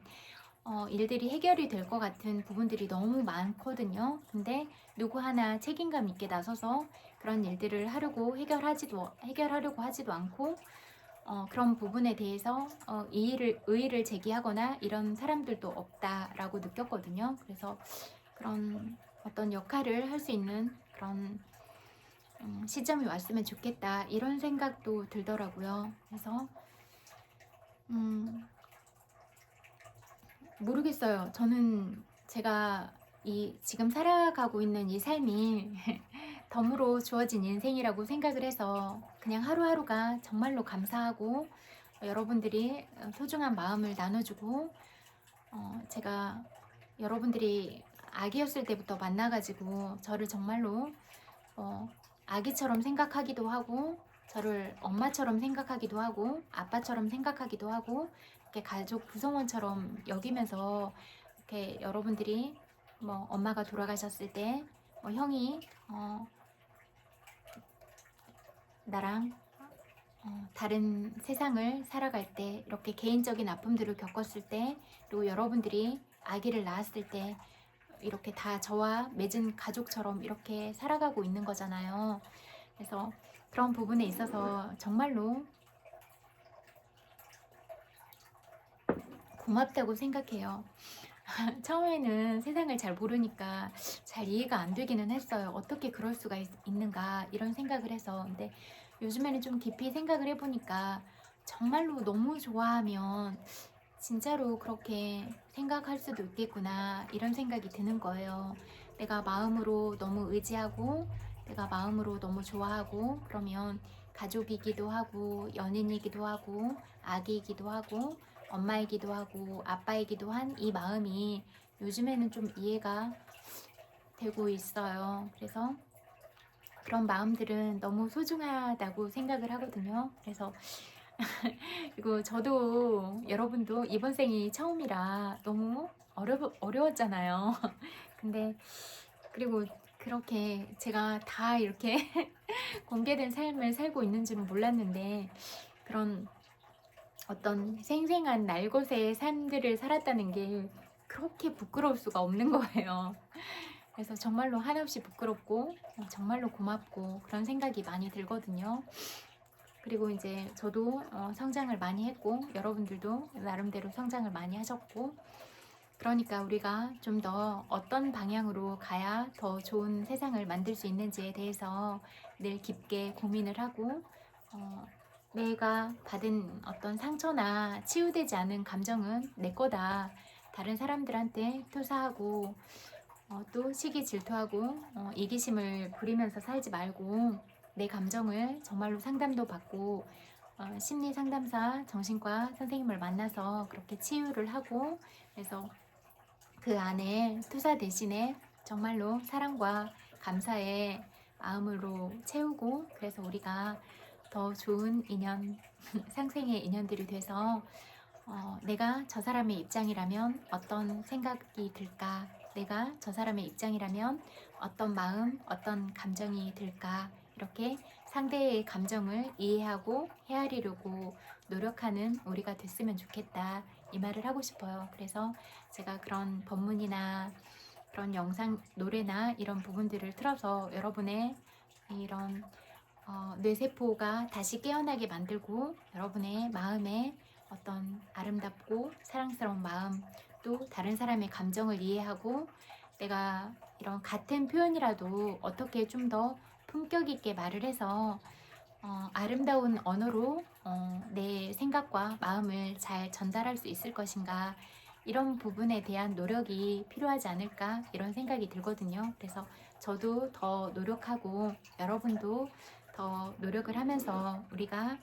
일들이 해결이 될 것 같은 부분들이 너무 많거든요. 근데 누구 하나 책임감 있게 나서서 그런 일들을 해결하려고 하지도 않고 그런 부분에 대해서 의의를 제기하거나 이런 사람들도 없다라고 느꼈거든요. 그래서 그런 어떤 역할을 할 수 있는 그런 시점이 왔으면 좋겠다 이런 생각도 들더라고요. 그래서 모르겠어요. 저는 제가 지금 살아가고 있는 이 삶이 덤으로 주어진 인생이라고 생각을 해서 그냥 하루하루가 정말로 감사하고 여러분들이 소중한 마음을 나눠주고 제가 여러분들이 아기였을 때부터 만나가지고 저를 정말로 아기처럼 생각하기도 하고 저를 엄마처럼 생각하기도 하고 아빠처럼 생각하기도 하고 이렇게 가족 구성원처럼 여기면서 이렇게 여러분들이 뭐 엄마가 돌아가셨을 때 형이 나랑 다른 세상을 살아갈 때 이렇게 개인적인 아픔들을 겪었을 때 그리고 여러분들이 아기를 낳았을 때 이렇게 다 저와 맺은 가족처럼 이렇게 살아가고 있는 거잖아요. 그래서 그런 부분에 있어서 정말로 고맙다고 생각해요. 처음에는 세상을 잘 모르니까 잘 이해가 안 되기는 했어요. '어떻게 그럴 수가 있는가.' 이런 생각을 해서. 근데 요즘에는 좀 깊이 생각을 해 보니까 정말로 너무 좋아하면 진짜로 그렇게 생각할 수도 있겠구나 이런 생각이 드는 거예요. 내가 마음으로 너무 의지하고 내가 마음으로 너무 좋아하고 그러면 가족이기도 하고 연인이기도 하고 아기이기도 하고 엄마이기도 하고 아빠이기도 한 이 마음이 요즘에는 좀 이해가 되고 있어요. 그래서 그런 마음들은 너무 소중하다고 생각을 하거든요. 그래서 그리고 저도 여러분도 이번 생이 처음이라 너무 어려웠잖아요. 근데 그리고 그렇게 제가 다 이렇게 공개된 삶을 살고 있는 줄은 몰랐는데 그런 어떤 생생한 날것의 삶들을 살았다는 게 그렇게 부끄러울 수가 없는 거예요. 그래서 정말로 한없이 부끄럽고 정말로 고맙고 그런 생각이 많이 들거든요. 그리고 이제 저도 성장을 많이 했고 여러분들도 나름대로 성장을 많이 하셨고 그러니까 우리가 좀 더 어떤 방향으로 가야 더 좋은 세상을 만들 수 있는지에 대해서 늘 깊게 고민을 하고 어, 내가 받은 어떤 상처나 치유되지 않은 감정은 내 거다. 다른 사람들한테 투사하고 또 시기 질투하고 이기심을 부리면서 살지 말고 내 감정을 정말로 상담도 받고 심리 상담사 정신과 선생님을 만나서 그렇게 치유를 하고 그래서 그 안에 투사 대신에 정말로 사랑과 감사의 마음으로 채우고 그래서 우리가 더 좋은 인연 상생의 인연들이 돼서 내가 저 사람의 입장이라면 어떤 생각이 들까? 내가 저 사람의 입장이라면 어떤 마음, 어떤 감정이 들까? 이렇게 상대의 감정을 이해하고 헤아리려고 노력하는 우리가 됐으면 좋겠다. 이 말을 하고 싶어요. 그래서 제가 그런 법문이나 그런 영상, 노래나 이런 부분들을 틀어서 여러분의 이런 뇌세포가 다시 깨어나게 만들고 여러분의 마음에 어떤 아름답고 사랑스러운 마음 또 다른 사람의 감정을 이해하고 내가 이런 같은 표현이라도 어떻게 좀 더 품격 있게 말을 해서 아름다운 언어로 내 생각과 마음을 잘 전달할 수 있을 것인가 이런 부분에 대한 노력이 필요하지 않을까 이런 생각이 들거든요. 그래서 저도 더 노력하고 여러분도 더 노력을 하면서 우리가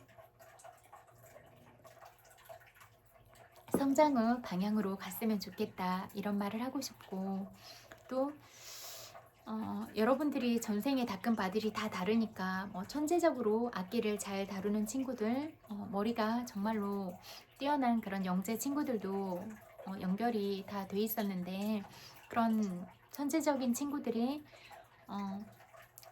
성장의 방향으로 갔으면 좋겠다 이런 말을 하고 싶고 또 여러분들이 전생에 닦은 바들이 다 다르니까 천재적으로 악기를 잘 다루는 친구들 머리가 정말로 뛰어난 그런 영재 친구들도 연결이 다 돼 있었는데 그런 천재적인 친구들이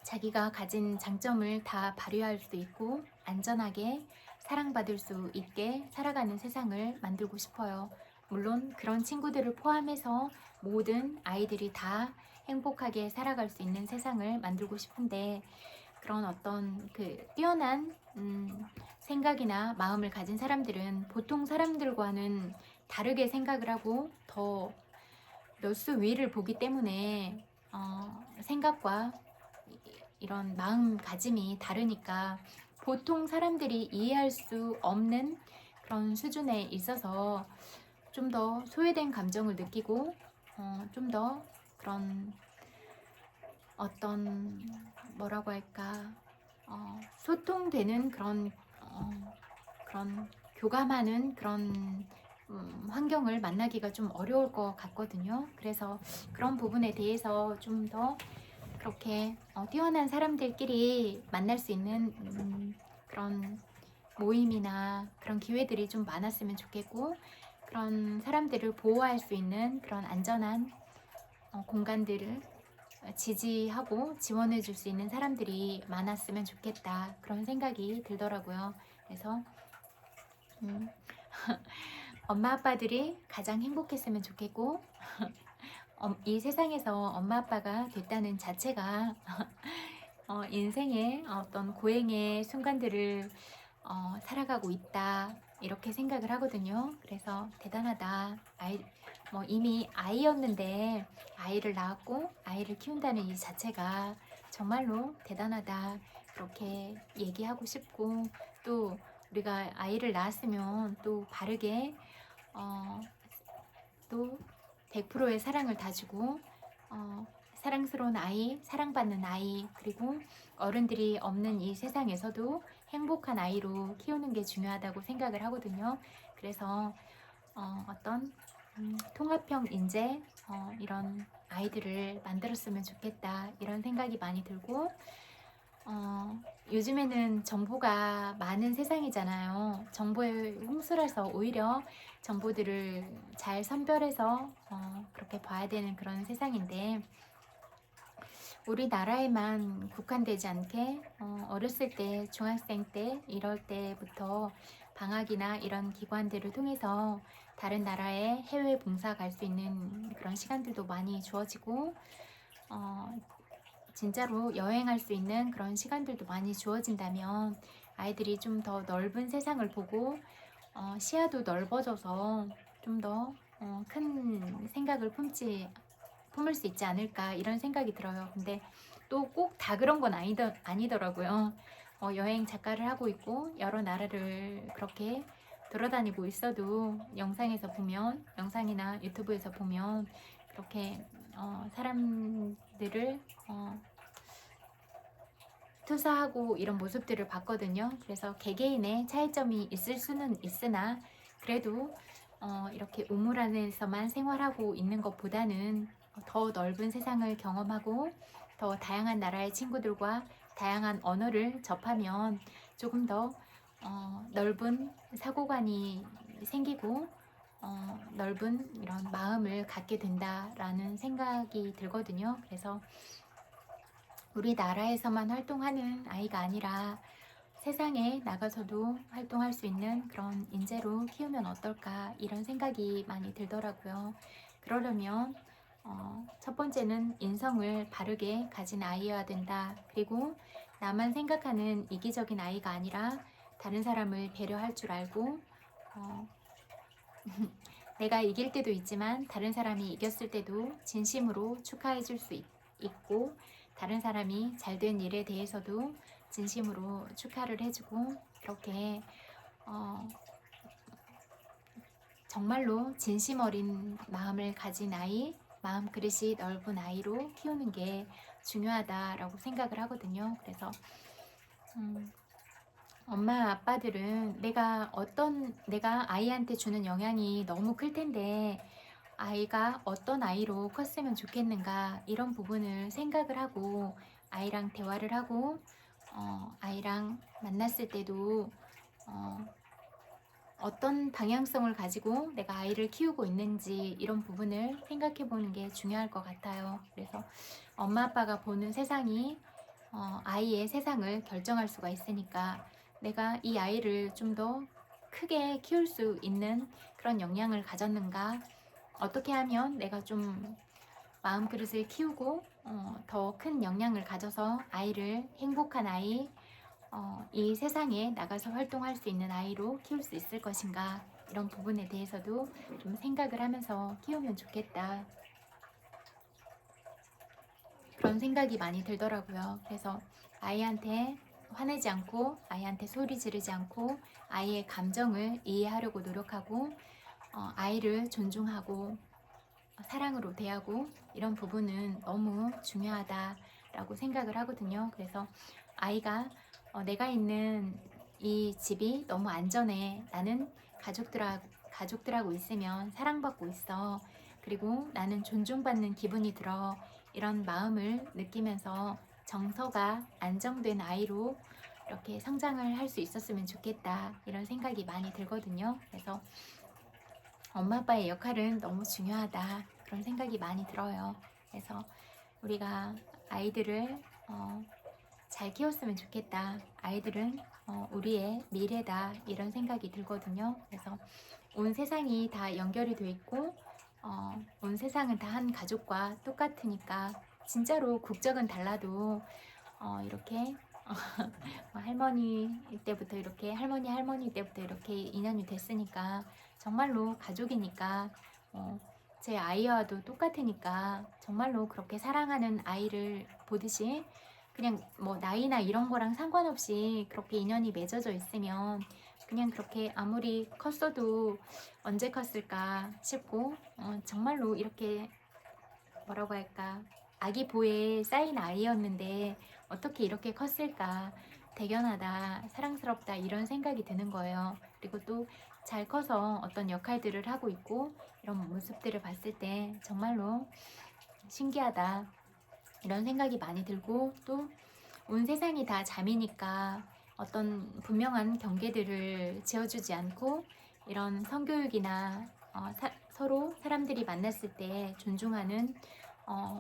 자기가 가진 장점을 다 발휘할 수 있고 안전하게 사랑받을 수 있게 살아가는 세상을 만들고 싶어요. 물론 그런 친구들을 포함해서 모든 아이들이 다 행복하게 살아갈 수 있는 세상을 만들고 싶은데 그런 어떤 그 뛰어난 생각이나 마음을 가진 사람들은 보통 사람들과는 다르게 생각을 하고 더 몇 수 위를 보기 때문에 생각과 이런 마음가짐이 다르니까 보통 사람들이 이해할 수 없는 그런 수준에 있어서 좀 더 소외된 감정을 느끼고 좀 더 그런 어떤 뭐라고 할까 소통되는 그런 교감하는 그런 환경을 만나기가 좀 어려울 것 같거든요. 그래서 그런 부분에 대해서 좀 더 그렇게 뛰어난 사람들끼리 만날 수 있는 그런 모임이나 그런 기회들이 좀 많았으면 좋겠고 그런 사람들을 보호할 수 있는 그런 안전한 공간들을 지지하고 지원해 줄 수 있는 사람들이 많았으면 좋겠다 그런 생각이 들더라고요. 그래서 엄마 아빠들이 가장 행복했으면 좋겠고 이 세상에서 엄마 아빠가 됐다는 자체가 인생의 어떤 고행의 순간들을 살아가고 있다 이렇게 생각을 하거든요. 그래서 대단하다. 뭐 이미 아이였는데 아이를 낳았고 아이를 키운다는 이 자체가 정말로 대단하다. 그렇게 얘기하고 싶고, 또 우리가 아이를 낳았으면 또 바르게 어, 또 100%의 사랑을 다 주고 사랑스러운 아이, 사랑받는 아이, 그리고 어른들이 없는 이 세상에서도 행복한 아이로 키우는 게 중요하다고 생각을 하거든요. 그래서 어떤 통합형 인재 이런 아이들을 만들었으면 좋겠다, 이런 생각이 많이 들고, 요즘에는 정보가 많은 세상이잖아요. 정보에 홍수라서 오히려 정보들을 잘 선별해서 그렇게 봐야 되는 그런 세상인데, 우리나라에만 국한되지 않게 어렸을 때, 중학생 때, 이럴 때부터 방학이나 이런 기관들을 통해서 다른 나라에 해외 봉사 갈 수 있는 그런 시간들도 많이 주어지고, 진짜로 여행할 수 있는 그런 시간들도 많이 주어진다면 아이들이 좀 더 넓은 세상을 보고 시야도 넓어져서 좀 더 큰 생각을 품을 수 있지 않을까, 이런 생각이 들어요. 근데 또 꼭 다 그런 건 아니더라고요. 여행 작가를 하고 있고 여러 나라를 그렇게 돌아다니고 있어도 영상이나 유튜브에서 보면 그렇게 사람들을 투사하고 이런 모습들을 봤거든요. 그래서 개개인의 차이점이 있을 수는 있으나 그래도 이렇게 우물 안에서만 생활하고 있는 것보다는 더 넓은 세상을 경험하고 더 다양한 나라의 친구들과 다양한 언어를 접하면 조금 더 넓은 사고관이 생기고 넓은 이런 마음을 갖게 된다라는 생각이 들거든요. 그래서 우리나라에서만 활동하는 아이가 아니라 세상에 나가서도 활동할 수 있는 그런 인재로 키우면 어떨까, 이런 생각이 많이 들더라고요. 그러려면 첫 번째는 인성을 바르게 가진 아이여야 된다. 그리고 나만 생각하는 이기적인 아이가 아니라 다른 사람을 배려할 줄 알고, 어, 내가 이길 때도 있지만 다른 사람이 이겼을 때도 진심으로 축하해 줄 수 있고, 다른 사람이 잘된 일에 대해서도 진심으로 축하를 해주고, 그렇게 정말로 진심 어린 마음을 가진 아이, 마음 그릇이 넓은 아이로 키우는 게 중요하다라고 생각을 하거든요. 그래서 엄마 아빠들은 내가 아이한테 주는 영향이 너무 클 텐데 아이가 어떤 아이로 컸으면 좋겠는가, 이런 부분을 생각을 하고 아이랑 대화를 하고 아이랑 만났을 때도 어떤 방향성을 가지고 내가 아이를 키우고 있는지, 이런 부분을 생각해 보는 게 중요할 것 같아요. 그래서 엄마 아빠가 보는 세상이 아이의 세상을 결정할 수가 있으니까 내가 이 아이를 좀 더 크게 키울 수 있는 그런 역량을 가졌는가, 어떻게 하면 내가 좀 마음 그릇을 키우고 더 큰 역량을 가져서 아이를 행복한 아이, 이 세상에 나가서 활동할 수 있는 아이로 키울 수 있을 것인가, 이런 부분에 대해서도 좀 생각을 하면서 키우면 좋겠다, 그런 생각이 많이 들더라고요. 그래서 아이한테 화내지 않고, 아이한테 소리 지르지 않고, 아이의 감정을 이해하려고 노력하고, 아이를 존중하고 사랑으로 대하고, 이런 부분은 너무 중요하다라고 생각을 하거든요. 그래서 아이가 내가 있는 이 집이 너무 안전해, 나는 가족들하고 있으면 사랑받고 있어, 그리고 나는 존중받는 기분이 들어, 이런 마음을 느끼면서 정서가 안정된 아이로 이렇게 성장을 할 수 있었으면 좋겠다, 이런 생각이 많이 들거든요. 그래서 엄마 아빠의 역할은 너무 중요하다, 그런 생각이 많이 들어요. 그래서 우리가 아이들을 잘 키웠으면 좋겠다, 아이들은 우리의 미래다, 이런 생각이 들거든요. 그래서 온 세상이 다 연결이 돼 있고 온 세상은 다 한 가족과 똑같으니까, 진짜로 국적은 달라도 이렇게 할머니 때부터 이렇게 인연이 됐으니까 정말로 가족이니까 제 아이와도 똑같으니까 정말로 그렇게 사랑하는 아이를 보듯이 그냥 뭐 나이나 이런 거랑 상관없이 그렇게 인연이 맺어져 있으면 그냥 그렇게 아무리 컸어도 언제 컸을까 싶고 정말로 이렇게 뭐라고 할까 아기 보에 쌓인 아이였는데 어떻게 이렇게 컸을까 대견하다 사랑스럽다 이런 생각이 드는 거예요. 그리고 또 잘 커서 어떤 역할들을 하고 있고 이런 모습들을 봤을 때 정말로 신기하다 이런 생각이 많이 들고 또 온 세상이 다 잠이니까 어떤 분명한 경계들을 지어주지 않고 이런 성교육이나 서로 사람들이 만났을 때 존중하는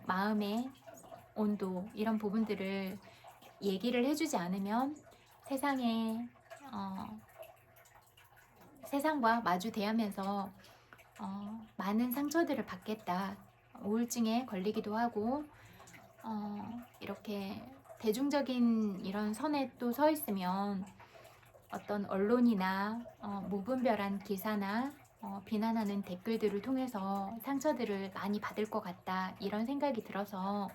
마음의 온도 이런 부분들을 얘기를 해주지 않으면 세상에 세상과 마주 대하면서 많은 상처들을 받겠다. 우울증에 걸리기도 하고 이렇게 대중적인 이런 선에 또 서 있으면 어떤 언론이나 무분별한 기사나 비난하는 댓글들을 통해서 상처들을 많이 받을 것 같다 이런 생각이 들어서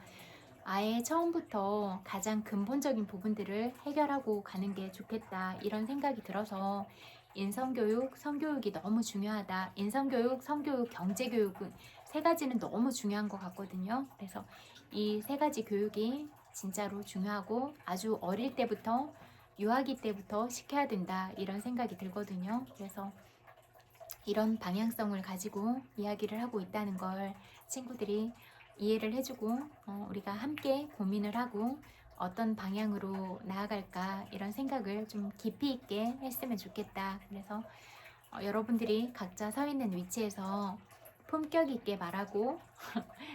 아예 처음부터 가장 근본적인 부분들을 해결하고 가는 게 좋겠다 이런 생각이 들어서 인성교육, 성교육이 너무 중요하다. 인성교육, 성교육, 경제교육은 세 가지는 너무 중요한 것 같거든요. 그래서 이 세 가지 교육이 진짜로 중요하고 아주 어릴 때부터 유아기 때부터 시켜야 된다 이런 생각이 들거든요. 그래서 이런 방향성을 가지고 이야기를 하고 있다는 걸 친구들이 이해를 해주고 우리가 함께 고민을 하고 어떤 방향으로 나아갈까 이런 생각을 좀 깊이 있게 했으면 좋겠다. 그래서 여러분들이 각자 서 있는 위치에서 품격 있게 말하고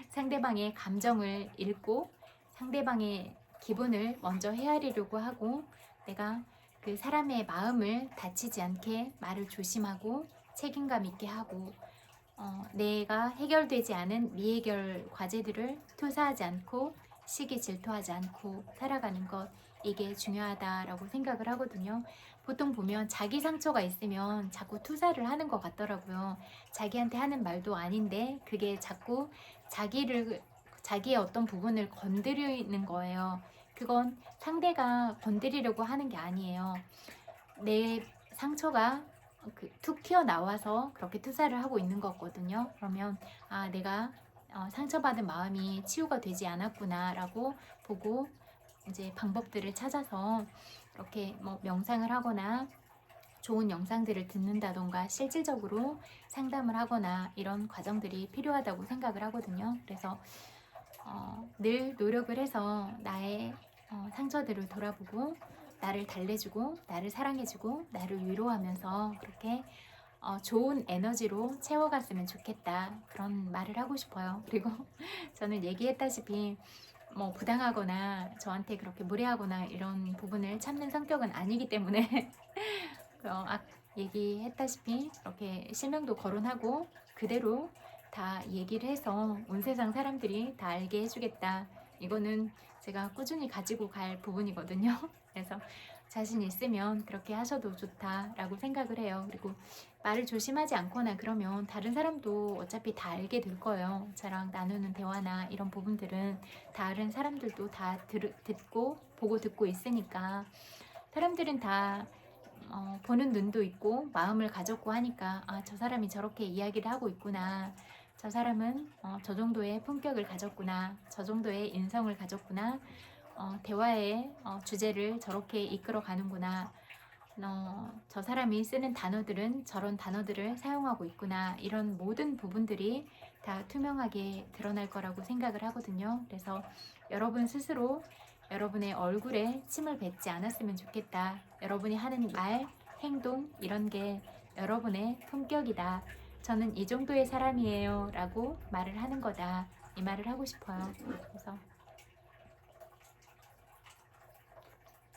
상대방의 감정을 읽고 상대방의 기분을 먼저 헤아리려고 하고 내가 그 사람의 마음을 다치지 않게 말을 조심하고 책임감 있게 하고 내가 해결되지 않은 미해결 과제들을 투사하지 않고 시기 질투하지 않고 살아가는 것 이게 중요하다라고 생각을 하거든요. 보통 보면 자기 상처가 있으면 자꾸 투사를 하는 것 같더라고요. 자기한테 하는 말도 아닌데 그게 자꾸 자기의 어떤 부분을 건드리는 거예요. 그건 상대가 건드리려고 하는 게 아니에요. 내 상처가 툭 튀어나와서 그렇게 투사를 하고 있는 거거든요. 그러면 내가 상처받은 마음이 치유가 되지 않았구나 라고 보고 이제 방법들을 찾아서 이렇게 뭐 명상을 하거나 좋은 영상들을 듣는다던가 실질적으로 상담을 하거나 이런 과정들이 필요하다고 생각을 하거든요. 그래서 늘 노력을 해서 나의 상처들을 돌아보고 나를 달래주고 나를 사랑해주고 나를 위로하면서 그렇게 좋은 에너지로 채워갔으면 좋겠다 그런 말을 하고 싶어요. 그리고 저는 얘기했다시피 뭐 부당하거나 저한테 그렇게 무례하거나 이런 부분을 참는 성격은 아니기 때문에 얘기했다시피 이렇게 실명도 거론하고 그대로 다 얘기를 해서 온 세상 사람들이 다 알게 해주겠다. 이거는 제가 꾸준히 가지고 갈 부분이거든요. 그래서 자신 있으면 그렇게 하셔도 좋다라고 생각을 해요. 그리고 말을 조심하지 않거나 그러면 다른 사람도 어차피 다 알게 될 거예요. 저랑 나누는 대화나 이런 부분들은 다른 사람들도 다 듣고 보고 듣고 있으니까 사람들은 다 보는 눈도 있고 마음을 가졌고 하니까 저 사람이 저렇게 이야기를 하고 있구나. 저 사람은 저 정도의 품격을 가졌구나. 저 정도의 인성을 가졌구나. 대화의 주제를 저렇게 이끌어 가는구나. 저 사람이 쓰는 단어들은 저런 단어들을 사용하고 있구나. 이런 모든 부분들이 다 투명하게 드러날 거라고 생각을 하거든요. 그래서 여러분 스스로 여러분의 얼굴에 침을 뱉지 않았으면 좋겠다. 여러분이 하는 말, 행동 이런 게 여러분의 품격이다. 저는 이 정도의 사람이에요 라고 말을 하는 거다. 이 말을 하고 싶어요. 그래서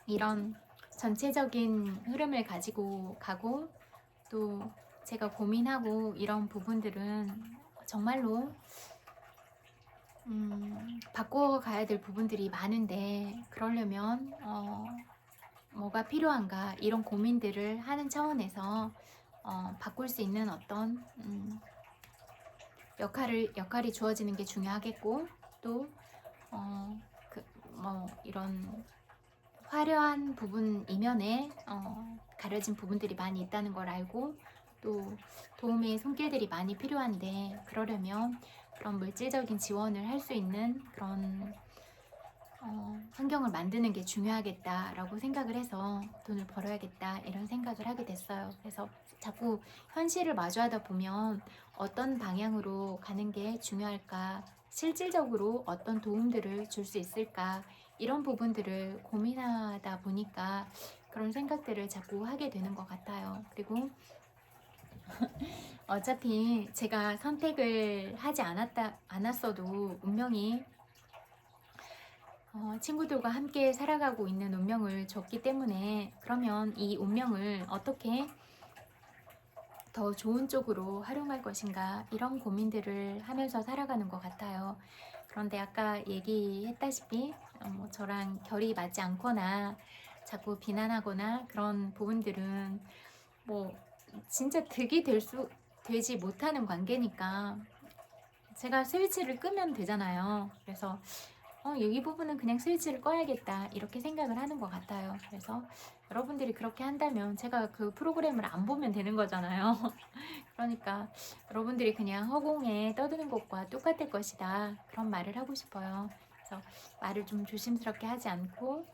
이런 전체적인 흐름을 가지고 가고 또 제가 고민하고 이런 부분들은 정말로 바꿔가야 될 부분들이 많은데 그러려면 뭐가 필요한가 이런 고민들을 하는 차원에서 바꿀 수 있는 어떤 역할이 주어지는 게 중요하겠고, 또 이런 화려한 부분 이면에 가려진 부분들이 많이 있다는 걸 알고, 또 도움의 손길들이 많이 필요한데, 그러려면 그런 물질적인 지원을 할 수 있는 그런 환경을 만드는 게 중요하겠다라고 생각을 해서 돈을 벌어야겠다 이런 생각을 하게 됐어요. 그래서 자꾸 현실을 마주하다 보면 어떤 방향으로 가는 게 중요할까, 실질적으로 어떤 도움들을 줄 수 있을까, 이런 부분들을 고민하다 보니까 그런 생각들을 자꾸 하게 되는 것 같아요. 그리고 어차피 제가 선택을 하지 않았어도 운명이 친구들과 함께 살아가고 있는 운명을 줬기 때문에, 그러면 이 운명을 어떻게 더 좋은 쪽으로 활용할 것인가, 이런 고민들을 하면서 살아가는 것 같아요. 그런데 아까 얘기했다시피 저랑 결이 맞지 않거나 자꾸 비난하거나 그런 부분들은 뭐 진짜 득이 되지 못하는 관계니까 제가 스위치를 끄면 되잖아요. 그래서 이 부분은 그냥 스위치를 꺼야겠다 이렇게 생각을 하는 것 같아요. 그래서 여러분들이 그렇게 한다면 제가 그 프로그램을 안 보면 되는 거잖아요. 그러니까 여러분들이 그냥 허공에 떠드는 것과 똑같을 것이다, 그런 말을 하고 싶어요. 그래서 말을 좀 조심스럽게 하지 않고,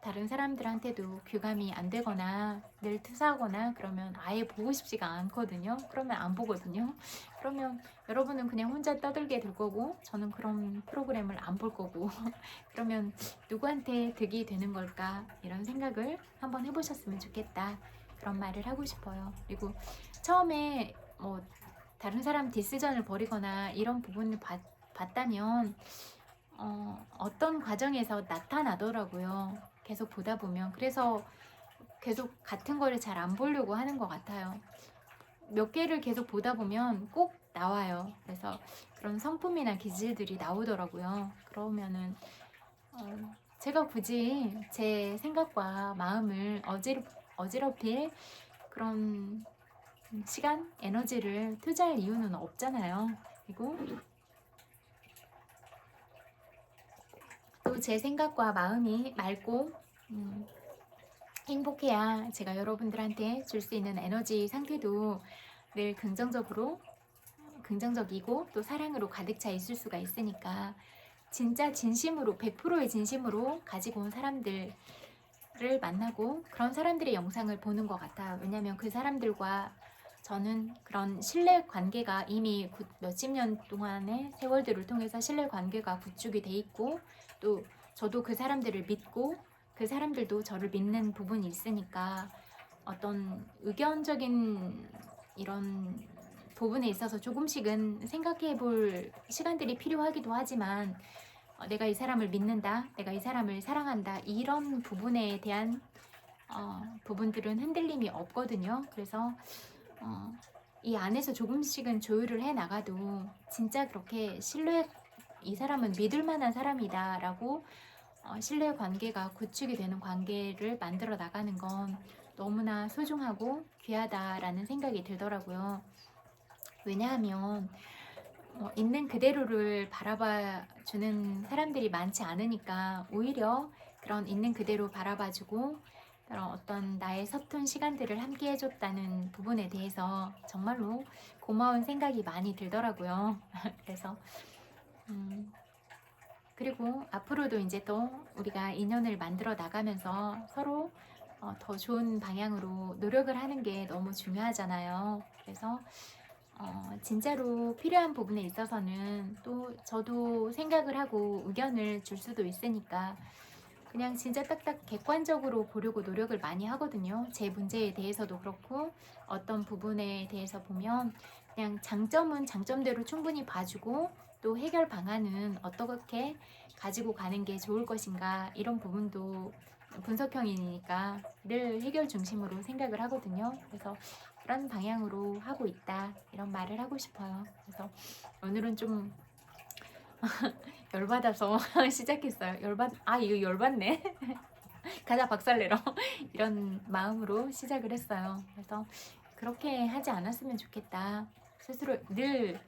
다른 사람들한테도 귀감이 안 되거나 늘 투사하거나 그러면 아예 보고 싶지가 않거든요. 그러면 안 보거든요. 그러면 여러분은 그냥 혼자 떠들게 될 거고, 저는 그런 프로그램을 안 볼 거고 그러면 누구한테 득이 되는 걸까, 이런 생각을 한번 해보셨으면 좋겠다, 그런 말을 하고 싶어요. 그리고 처음에 다른 사람 디스전을 벌이거나 이런 부분을 봤다면 어떤 과정에서 나타나더라고요. 계속 보다 보면. 그래서 계속 같은 거를 잘 안 보려고 하는 것 같아요. 몇 개를 계속 보다 보면 꼭 나와요. 그래서 그런 성품이나 기질들이 나오더라고요. 그러면은 제가 굳이 제 생각과 마음을 어지럽힐 그런 시간, 에너지를 투자할 이유는 없잖아요. 그리고 또 제 생각과 마음이 맑고 행복해야 제가 여러분들한테 줄 수 있는 에너지 상태도 늘 긍정적이고 또 사랑으로 가득 차 있을 수가 있으니까, 진짜 진심으로 100%의 진심으로 가지고 온 사람들을 만나고 그런 사람들의 영상을 보는 것 같아요. 왜냐하면 그 사람들과 저는 그런 신뢰 관계가 이미 몇십 년 동안의 세월들을 통해서 신뢰 관계가 구축이 돼 있고, 또 저도 그 사람들을 믿고 그 사람들도 저를 믿는 부분이 있으니까, 어떤 의견적인 이런 부분에 있어서 조금씩은 생각해 볼 시간들이 필요하기도 하지만, 내가 이 사람을 믿는다, 내가 이 사람을 사랑한다, 이런 부분에 대한 부분들은 흔들림이 없거든요. 그래서 이 안에서 조금씩은 조율을 해 나가도 진짜 그렇게 이 사람은 믿을 만한 사람이다 라고 신뢰 관계가 구축이 되는 관계를 만들어 나가는 건 너무나 소중하고 귀하다라는 생각이 들더라고요. 왜냐하면 있는 그대로를 바라봐 주는 사람들이 많지 않으니까, 오히려 그런 있는 그대로 바라봐주고 그런 어떤 나의 서툰 시간들을 함께 해줬다는 부분에 대해서 정말로 고마운 생각이 많이 들더라고요. 그래서 그리고 앞으로도 이제 또 우리가 인연을 만들어 나가면서 서로 더 좋은 방향으로 노력을 하는 게 너무 중요하잖아요. 그래서 진짜로 필요한 부분에 있어서는 또 저도 생각을 하고 의견을 줄 수도 있으니까, 그냥 진짜 딱딱 객관적으로 보려고 노력을 많이 하거든요. 제 문제에 대해서도 그렇고, 어떤 부분에 대해서 보면 그냥 장점은 장점대로 충분히 봐주고, 또 해결 방안은 어떻게 가지고 가는 게 좋을 것인가, 이런 부분도 분석형이니까 늘 해결 중심으로 생각을 하거든요. 그래서 그런 방향으로 하고 있다, 이런 말을 하고 싶어요. 그래서 오늘은 좀 열받아서 시작했어요. 이거 열받네. 가자 박살내러. 이런 마음으로 시작을 했어요. 그래서 그렇게 하지 않았으면 좋겠다. 스스로 늘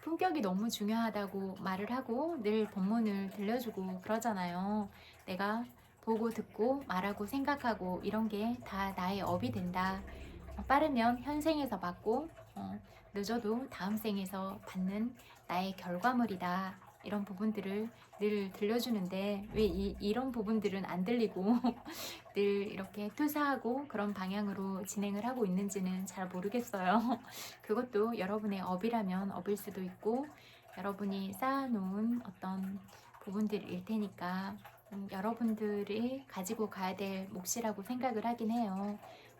품격이 너무 중요하다고 말을 하고 늘 본문을 들려주고 그러잖아요. 내가 보고 듣고 말하고 생각하고 이런 게 다 나의 업이 된다. 빠르면 현생에서 받고 늦어도 다음 생에서 받는 나의 결과물이다. 이런 부분들을 늘 들려주는데 왜 이런 부분들은 안 들리고 늘 이렇게 투사하고 그런 방향으로 진행을 하고 있는지는 잘 모르겠어요. 그것도 여러분의 업이라면 업일 수도 있고 여러분이 쌓아놓은 어떤 부분들일 테니까 여러분들이 가지고 가야 될 몫이라고 생각을 하긴 해요.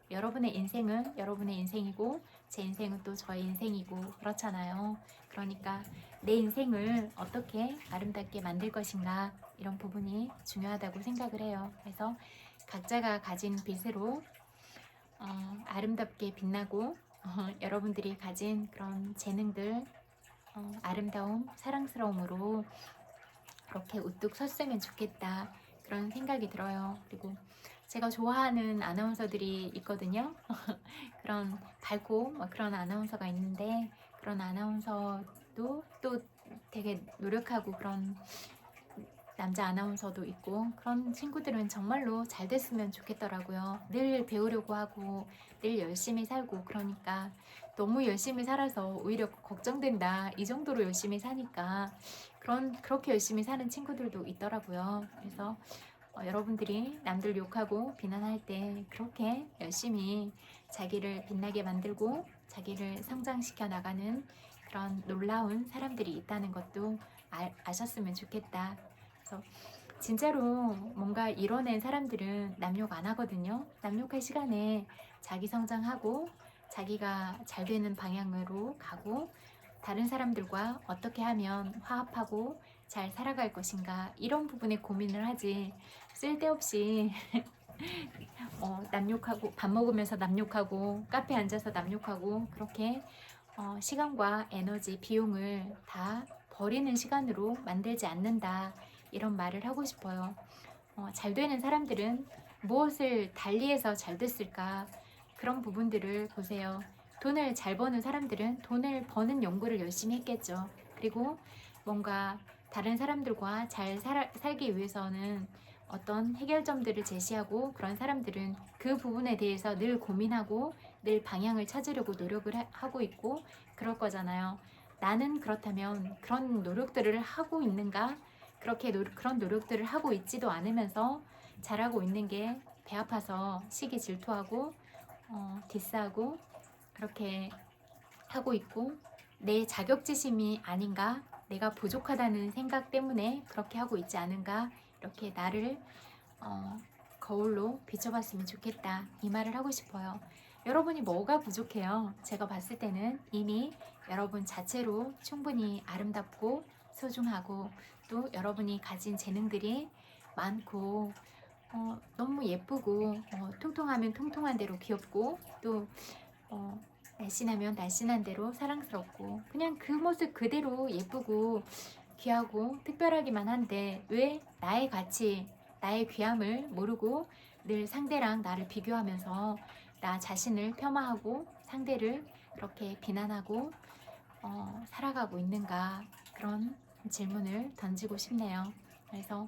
여러분의 인생은 여러분의 인생이고 제 인생은 또 저의 인생이고 그렇잖아요. 그러니까 내 인생을 어떻게 아름답게 만들 것인가 이런 부분이 중요하다고 생각을 해요. 그래서 각자가 가진 빛으로 아름답게 빛나고 여러분들이 가진 그런 재능들 아름다움, 사랑스러움으로 그렇게 우뚝 섰으면 좋겠다 그런 생각이 들어요. 그리고 제가 좋아하는 아나운서들이 있거든요. 그런 밝고 그런 아나운서가 있는데 그런 아나운서도 또 되게 노력하고 그런 남자 아나운서도 있고 그런 친구들은 정말로 잘 됐으면 좋겠더라고요. 늘 배우려고 하고 늘 열심히 살고 그러니까 너무 열심히 살아서 오히려 걱정된다. 이 정도로 열심히 사니까 그렇게 열심히 사는 친구들도 있더라고요. 그래서 여러분들이 남들 욕하고 비난할 때 그렇게 열심히 자기를 빛나게 만들고 자기를 성장시켜 나가는 그런 놀라운 사람들이 있다는 것도 아셨으면 좋겠다. 그래서 진짜로 뭔가 이뤄낸 사람들은 남욕 안 하거든요. 남욕할 시간에 자기 성장하고 자기가 잘 되는 방향으로 가고 다른 사람들과 어떻게 하면 화합하고 잘 살아갈 것인가 이런 부분에 고민을 하지 쓸데없이 남욕하고 밥 먹으면서 남욕하고 카페 앉아서 남욕하고 그렇게 시간과 에너지 비용을 다 버리는 시간으로 만들지 않는다 이런 말을 하고 싶어요. 잘 되는 사람들은 무엇을 달리해서 잘 됐을까 그런 부분들을 보세요. 돈을 잘 버는 사람들은 돈을 버는 연구를 열심히 했겠죠. 그리고 뭔가 다른 사람들과 잘 살기 위해서는 어떤 해결점들을 제시하고 그런 사람들은 그 부분에 대해서 늘 고민하고 늘 방향을 찾으려고 노력을 하고 있고 그럴 거잖아요. 나는 그렇다면 그런 노력들을 하고 있는가? 그런 노력들을 하고 있지도 않으면서 잘하고 있는 게 배 아파서 시기 질투하고 디스하고 그렇게 하고 있고 내 자격지심이 아닌가? 내가 부족하다는 생각 때문에 그렇게 하고 있지 않은가? 이렇게 나를 거울로 비춰봤으면 좋겠다. 이 말을 하고 싶어요. 여러분이 뭐가 부족해요? 제가 봤을 때는 이미 여러분 자체로 충분히 아름답고 소중하고 또 여러분이 가진 재능들이 많고 너무 예쁘고 통통하면 통통한 대로 귀엽고 또 날씬하면 날씬한 대로 사랑스럽고 그냥 그 모습 그대로 예쁘고 귀하고 특별하기만 한데 왜 나의 가치, 나의 귀함을 모르고 늘 상대랑 나를 비교하면서 나 자신을 폄하하고 상대를 그렇게 비난하고 살아가고 있는가 그런 질문을 던지고 싶네요. 그래서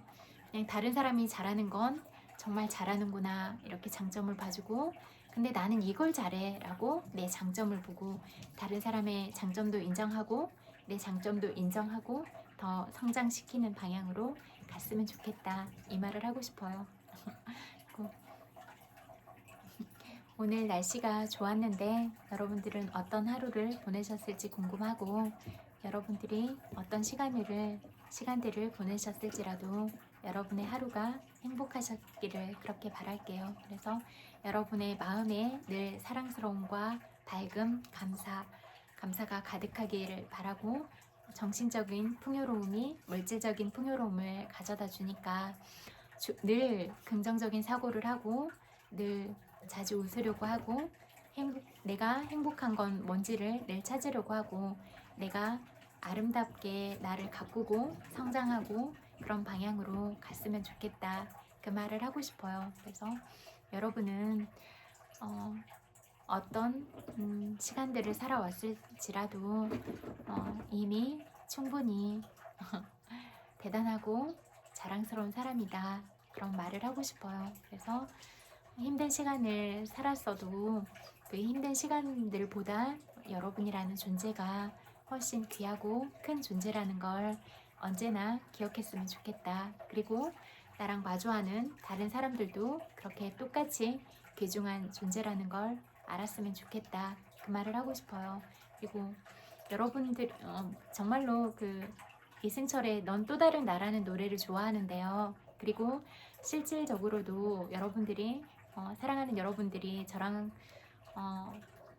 그냥 다른 사람이 잘하는 건 정말 잘하는구나 이렇게 장점을 봐주고 근데 나는 이걸 잘해 라고 내 장점을 보고 다른 사람의 장점도 인정하고 내 장점도 인정하고 더 성장시키는 방향으로 갔으면 좋겠다 이 말을 하고 싶어요. 오늘 날씨가 좋았는데 여러분들은 어떤 하루를 보내셨을지 궁금하고 여러분들이 어떤 시간들을 보내셨을지라도 여러분의 하루가 행복하셨기를 그렇게 바랄게요. 그래서 여러분의 마음에 늘 사랑스러움과 밝음, 감사가 가득하기를 바라고 정신적인 풍요로움이 물질적인 풍요로움을 가져다 주니까 늘 긍정적인 사고를 하고 늘 자주 웃으려고 하고 내가 행복한 건 뭔지를 늘 찾으려고 하고 내가 아름답게 나를 가꾸고 성장하고 그런 방향으로 갔으면 좋겠다 그 말을 하고 싶어요. 그래서 여러분은 어떤 시간들을 살아왔을지라도 이미 충분히 대단하고 자랑스러운 사람이다. 그런 말을 하고 싶어요. 그래서 힘든 시간을 살았어도 그 힘든 시간들보다 여러분이라는 존재가 훨씬 귀하고 큰 존재라는 걸 언제나 기억했으면 좋겠다. 그리고 나랑 마주하는 다른 사람들도 그렇게 똑같이 귀중한 존재라는 걸 알았으면 좋겠다. 그 말을 하고 싶어요. 그리고 여러분들 정말로 그 이승철의 넌 또 다른 나라는 노래를 좋아하는데요. 그리고 실질적으로도 여러분들이 사랑하는 여러분들이 저랑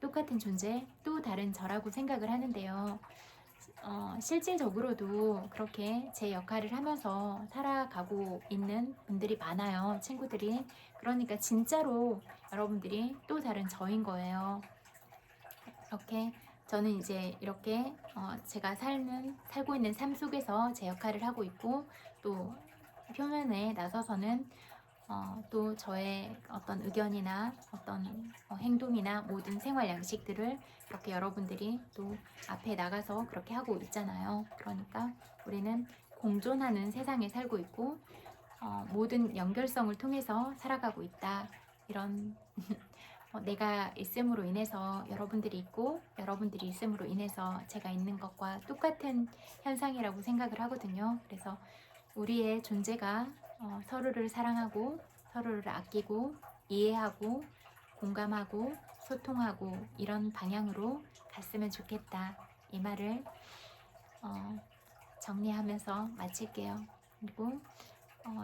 똑같은 존재, 또 다른 저라고 생각을 하는데요. 실질적으로도 그렇게 제 역할을 하면서 살아가고 있는 분들이 많아요. 친구들이. 그러니까 진짜로 여러분들이 또 다른 저인 거예요. 이렇게 저는 이제 이렇게 제가 살고 있는 삶 속에서 제 역할을 하고 있고, 또 표면에 나서서는 또 저의 어떤 의견이나 어떤 행동이나 모든 생활 양식들을 이렇게 여러분들이 또 앞에 나가서 그렇게 하고 있잖아요. 그러니까 우리는 공존하는 세상에 살고 있고 모든 연결성을 통해서 살아가고 있다. 이런 내가 있음으로 인해서 여러분들이 있고, 여러분들이 있음으로 인해서 제가 있는 것과 똑같은 현상이라고 생각을 하거든요. 그래서 우리의 존재가 서로를 사랑하고 서로를 아끼고 이해하고 공감하고 소통하고 이런 방향으로 갔으면 좋겠다. 이 말을 정리하면서 마칠게요. 그리고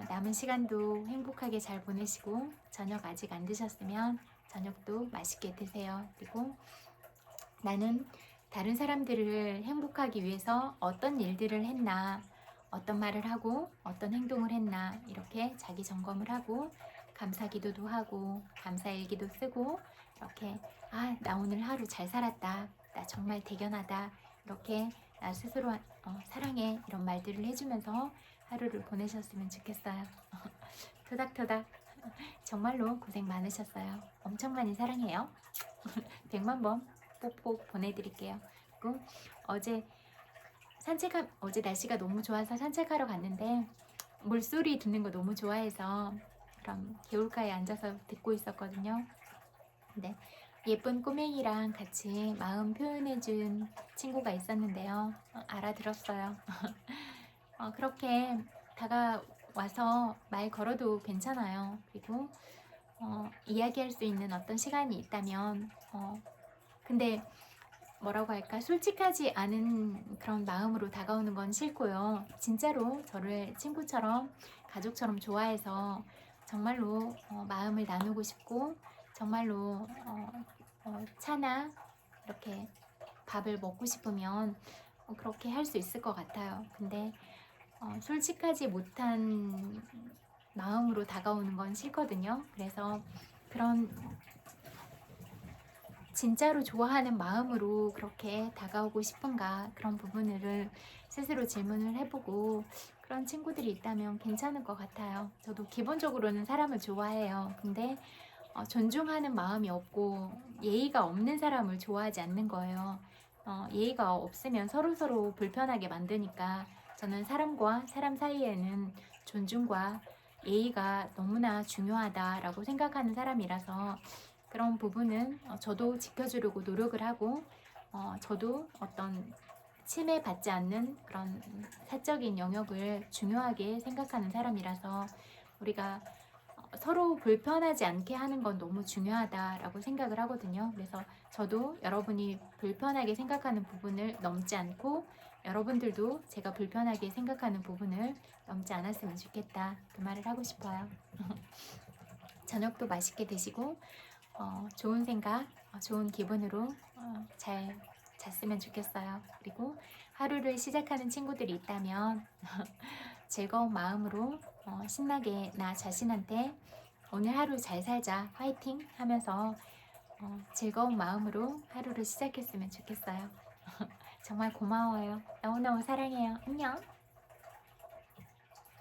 남은 시간도 행복하게 잘 보내시고, 저녁 아직 안 드셨으면 저녁도 맛있게 드세요. 그리고 나는 다른 사람들을 행복하기 위해서 어떤 일들을 했나, 어떤 말을 하고 어떤 행동을 했나, 이렇게 자기 점검을 하고 감사 기도도 하고 감사 일기도 쓰고, 이렇게 나 오늘 하루 잘 살았다, 나 정말 대견하다, 이렇게 나 스스로 사랑해, 이런 말들을 해주면서 하루를 보내셨으면 좋겠어요. 토닥토닥. 정말로 고생 많으셨어요. 엄청 많이 사랑해요. 100만 번 뽀뽀 보내드릴게요. 그리고 어제 날씨가 너무 좋아서 산책하러 갔는데 물소리 듣는 거 너무 좋아해서 그럼 개울가에 앉아서 듣고 있었거든요. 근데 예쁜 꼬맹이랑 같이 마음 표현해준 친구가 있었는데요. 알아들었어요. 그렇게 다가와서 말 걸어도 괜찮아요. 그리고 이야기할 수 있는 어떤 시간이 있다면 근데 뭐라고 할까, 솔직하지 않은 그런 마음으로 다가오는 건 싫고요. 진짜로 저를 친구처럼 가족처럼 좋아해서 정말로 마음을 나누고 싶고, 정말로 차나 이렇게 밥을 먹고 싶으면 그렇게 할 수 있을 것 같아요. 근데 솔직하지 못한 마음으로 다가오는 건 싫거든요. 그래서 그런 진짜로 좋아하는 마음으로 그렇게 다가오고 싶은가, 그런 부분을 스스로 질문을 해보고 그런 친구들이 있다면 괜찮을 것 같아요. 저도 기본적으로는 사람을 좋아해요. 근데 존중하는 마음이 없고 예의가 없는 사람을 좋아하지 않는 거예요. 예의가 없으면 서로서로 불편하게 만드니까 저는 사람과 사람 사이에는 존중과 예의가 너무나 중요하다라고 생각하는 사람이라서, 그런 부분은 저도 지켜주려고 노력을 하고 저도 어떤 침해받지 않는 그런 사적인 영역을 중요하게 생각하는 사람이라서, 우리가 서로 불편하지 않게 하는 건 너무 중요하다라고 생각을 하거든요. 그래서 저도 여러분이 불편하게 생각하는 부분을 넘지 않고, 여러분들도 제가 불편하게 생각하는 부분을 넘지 않았으면 좋겠다. 그 말을 하고 싶어요. 저녁도 맛있게 드시고 좋은 생각, 좋은 기분으로 잘 잤으면 좋겠어요. 그리고 하루를 시작하는 친구들이 있다면 즐거운 마음으로 신나게 나 자신한테 오늘 하루 잘 살자, 화이팅 하면서 즐거운 마음으로 하루를 시작했으면 좋겠어요. 정말 고마워요. 너무너무 사랑해요. 안녕.